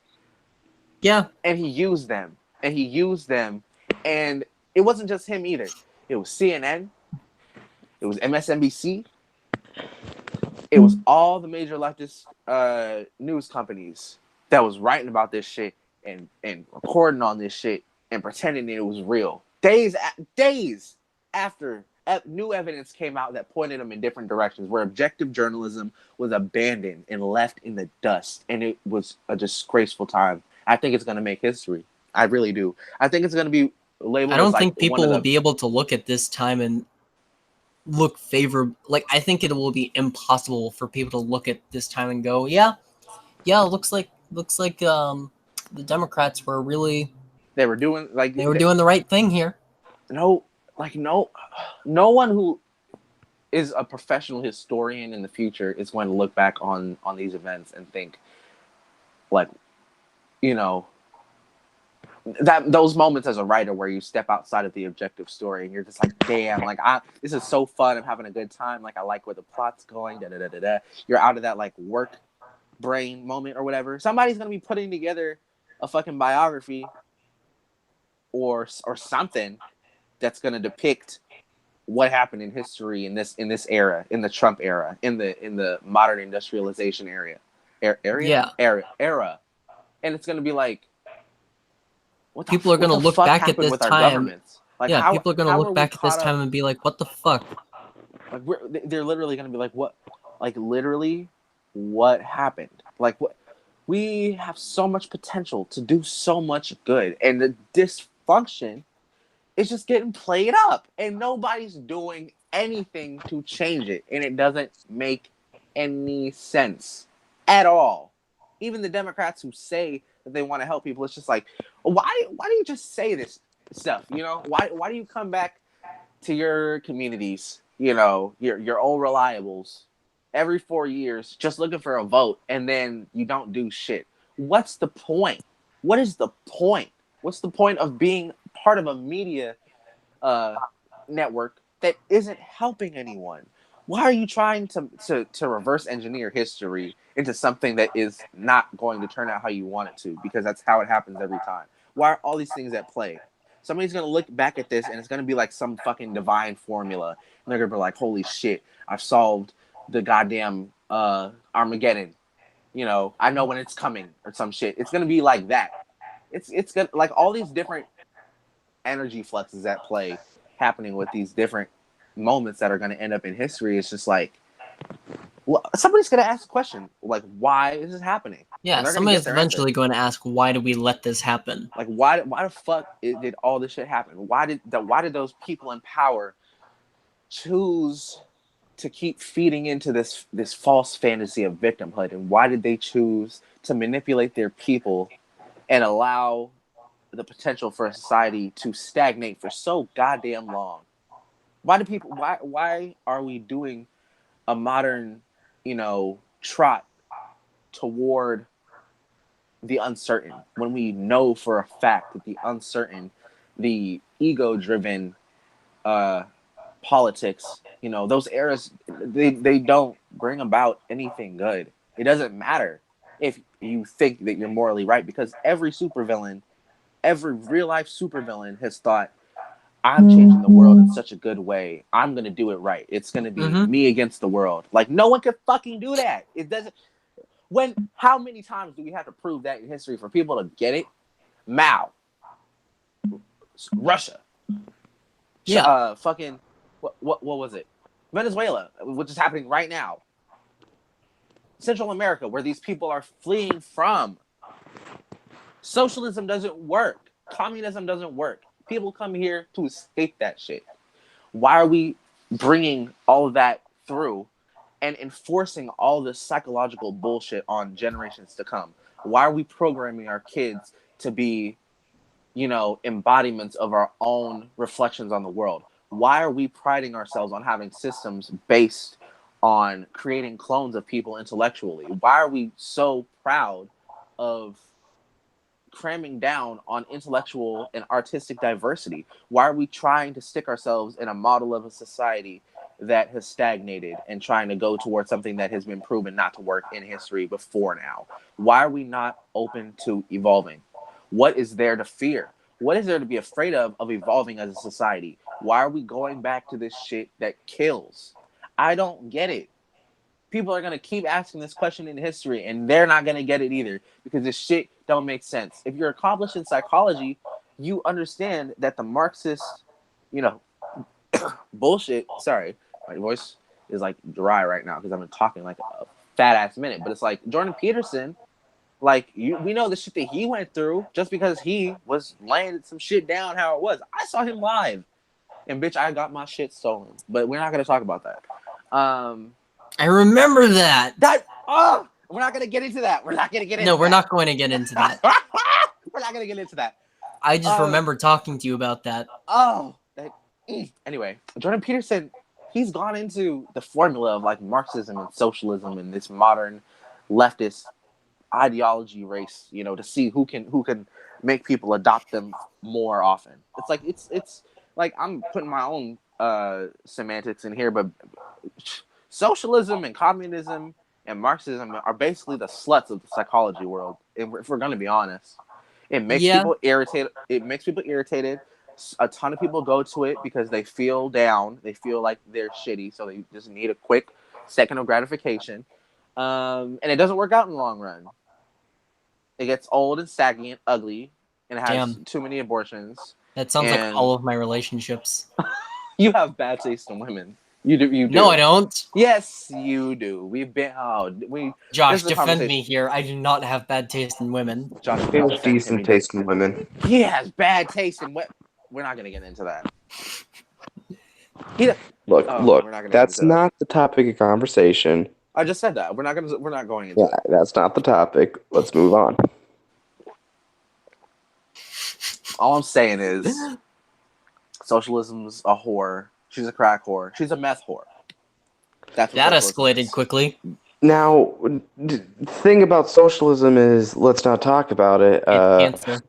Yeah. and he used them. And he used them. And it wasn't just him either. It was CNN. It was MSNBC. It was all the major leftist news companies that was writing about this shit and recording on this shit and pretending it was real. Days after new evidence came out that pointed them in different directions, where objective journalism was abandoned and left in the dust, and it was a disgraceful time. I think it's going to make history. I really do. I think it's going to be I labeled as don't like think one people of will the. be able to look at this time and look favor like I think it will be impossible for people to look at this time and go, yeah, yeah, looks like the Democrats were really They were doing like they were doing the right thing here. no, like no one who is a professional historian in the future is going to look back on these events and think, like, you know, that those moments as a writer where you step outside of the objective story and you're just like, damn, like, this is so fun, I'm having a good time, like, I like where the plot's going, da da da da da. You're out of that, like, work brain moment or whatever. Somebody's gonna be putting together a fucking biography or something that's gonna depict what happened in history in this era, in the Trump era, in the modern industrialization Yeah. era, and it's gonna be like, People are what gonna the look fuck back at happened this with our time. governments? Like, Yeah, people are gonna how look are we back at this caught up? time and be like, what the fuck? Like, they're literally gonna be like, what? Like, literally, what happened? Like, what? We have so much potential to do so much good, and the dysfunction is just getting played up, and nobody's doing anything to change it, and it doesn't make any sense at all. Even the Democrats who say that they want to help people, it's just like, why do you just say this stuff? You know, why do you come back to your communities, you know, your old reliables every 4 years just looking for a vote, and then you don't do shit? What's the point? What is the point? What's the point of being part of a media uh, network that isn't helping anyone? Why are you trying to reverse engineer history into something that is not going to turn out how you want it to? Because that's how it happens every time. Why are all these things at play? Somebody's gonna look back at this and it's gonna be like some fucking divine formula, and they're gonna be like, "Holy shit, I've solved the goddamn Armageddon." You know, I know when it's coming or some shit. It's gonna be like that. It's gonna, like, all these different energy fluxes at play happening with these different moments that are going to end up in history. It's just like, well, somebody's going to ask a question like, why is this happening? Yeah, And they're going to get somebody's their answer. eventually going to ask, why do we let this happen? Like, why the fuck did all this shit happen? Why did those people in power choose to keep feeding into this false fantasy of victimhood? And why did they choose to manipulate their people and allow the potential for a society to stagnate for so goddamn long? Why are we doing a modern, you know, trot toward the uncertain when we know for a fact that the uncertain, the ego driven uh politics, you know, those eras, bring about anything good. It doesn't matter if you think that you're morally right, because every supervillain, every real life supervillain has thought, I'm changing the world in such a good way. I'm gonna do it right. It's gonna be me against the world. Like, no one can fucking do that. It doesn't. How many times do we have to prove that in history for people to get it? Mao, Russia, fucking, what was it? Venezuela, which is happening right now. Central America, where these people are fleeing from. Socialism doesn't work. Communism doesn't work. People come here to escape that shit. Why are we bringing all of that through and enforcing all this psychological bullshit on generations to come? Why are we programming our kids to be, embodiments of our own reflections on the world? Why are we priding ourselves on having systems based on creating clones of people intellectually? Why are we so proud of cramming down on intellectual and artistic diversity? Why are we trying to stick ourselves in a model of a society that has stagnated and trying to go towards something that has been proven not to work in history before now? Why are we not open to evolving? What is there to fear? What is there to be afraid of evolving as a society? Why are we going back to this shit that kills? I don't get it. People are going to keep asking this question in history, and they're not going to get it either, because this shit don't make sense. If you're accomplished in psychology, you understand that the Marxist, bullshit. Sorry, my voice is like dry right now because I've been talking like a fat ass minute. But it's like Jordan Peterson, we know the shit that he went through just because he was laying some shit down how it was. I saw him live, and bitch, I got my shit stolen. But we're not going to talk about that. I remember that. We're not going to get into that. We're not going to get into that. No, we're not going to get into that. We're not going to get into that. I just remember talking to you about that. Anyway, Jordan Peterson, he's gone into the formula of like Marxism and socialism and this modern leftist ideology race, to see who can make people adopt them more often. It's like I'm putting my own semantics in here, but socialism and communism and Marxism are basically the sluts of the psychology world. If we're going to be honest, it makes people irritated. It makes people irritated. A ton of people go to it because they feel down. They feel like they're shitty, so they just need a quick second of gratification. And it doesn't work out in the long run. It gets old and saggy and ugly, and it has too many abortions. That sounds like all of my relationships. You have bad taste in women. You do. No, I don't. Yes, you do. Josh, defend me here. I do not have bad taste in women. Josh has decent taste in women. He has bad taste in women. We're not going to get into that. Look. That's not the topic of conversation. I just said that. We're not going into that. That's not the topic. Let's move on. All I'm saying is, socialism's a whore. She's a crack whore. She's a meth whore. That escalated quickly. Now, the thing about socialism is, let's not talk about it. Cancer.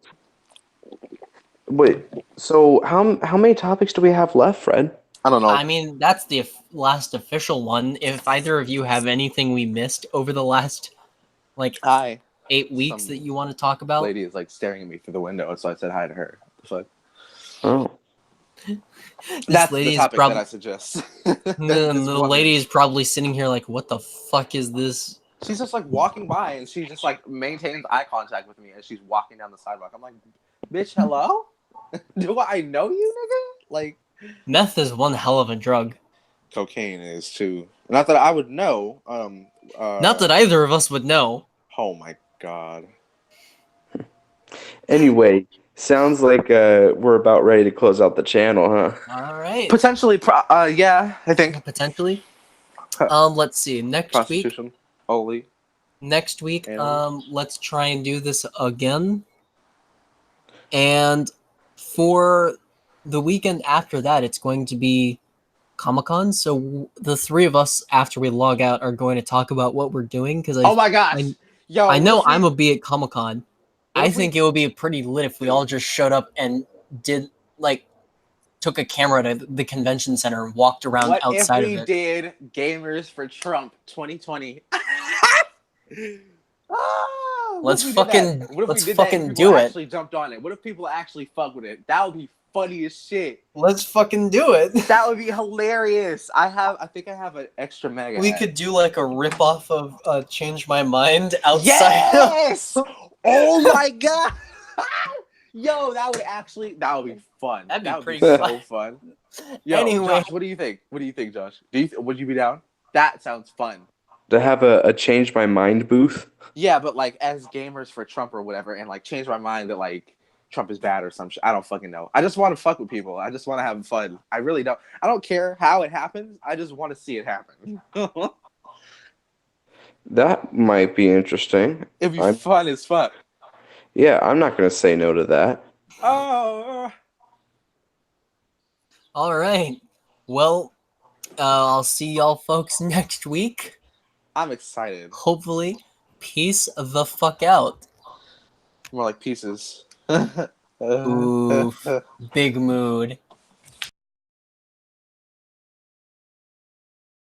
Wait, so how many topics do we have left, Fred? I don't know. I mean, that's the last official one. If either of you have anything we missed over the last, 8 weeks that you want to talk about. Lady is staring at me through the window, so I said hi to her. Oh. That's the topic that I suggest. The lady is probably sitting here like, what the fuck is this? She's just walking by, and she just maintains eye contact with me as she's walking down the sidewalk. I'm like, bitch, hello? Do I know you, nigga? Meth is one hell of a drug. Cocaine is too. Not that I would know. Not that either of us would know. Oh my god. Anyway, sounds like we're about ready to close out the channel, huh? All right. Potentially, yeah, I think. Potentially. Let's see. Next week. Only. Next week, let's try and do this again. And for the weekend after that, it's going to be Comic-Con. So the three of us, after we log out, are going to talk about what we're doing. Oh my gosh! I know I'm gonna be at Comic-Con. I think it would be pretty lit if we all just showed up and did took a camera to the convention center and walked around What if outside of we it. did Gamers for Trump 2020? Let's What if we did that? fucking What if we let's did that and fucking people do it. actually jumped on it? What if people actually fuck with it? That would be funny as shit. Let's fucking do it. That would be hilarious. I think I have an extra mega. We hat. could do like a rip off of Change My Mind outside. Yes! Oh my god! Yo, that would be fun. That'd be that would pretty be so fun. fun. Yo, Anyway. Josh, what do you think? What do you think, Josh? Would you be down? That sounds fun. To have a change my mind booth. Yeah, but like as Gamers for Trump or whatever, and like change my mind that like Trump is bad or some shit. I don't fucking know. I just want to fuck with people. I just want to have fun. I really don't. I don't care how it happens. I just want to see it happen. That might be interesting. It'd be fun as fuck. Yeah, I'm not gonna say no to that. Oh. All right. Well, I'll see y'all folks next week. I'm excited. Hopefully, peace the fuck out. More like pieces. Ooh, big mood.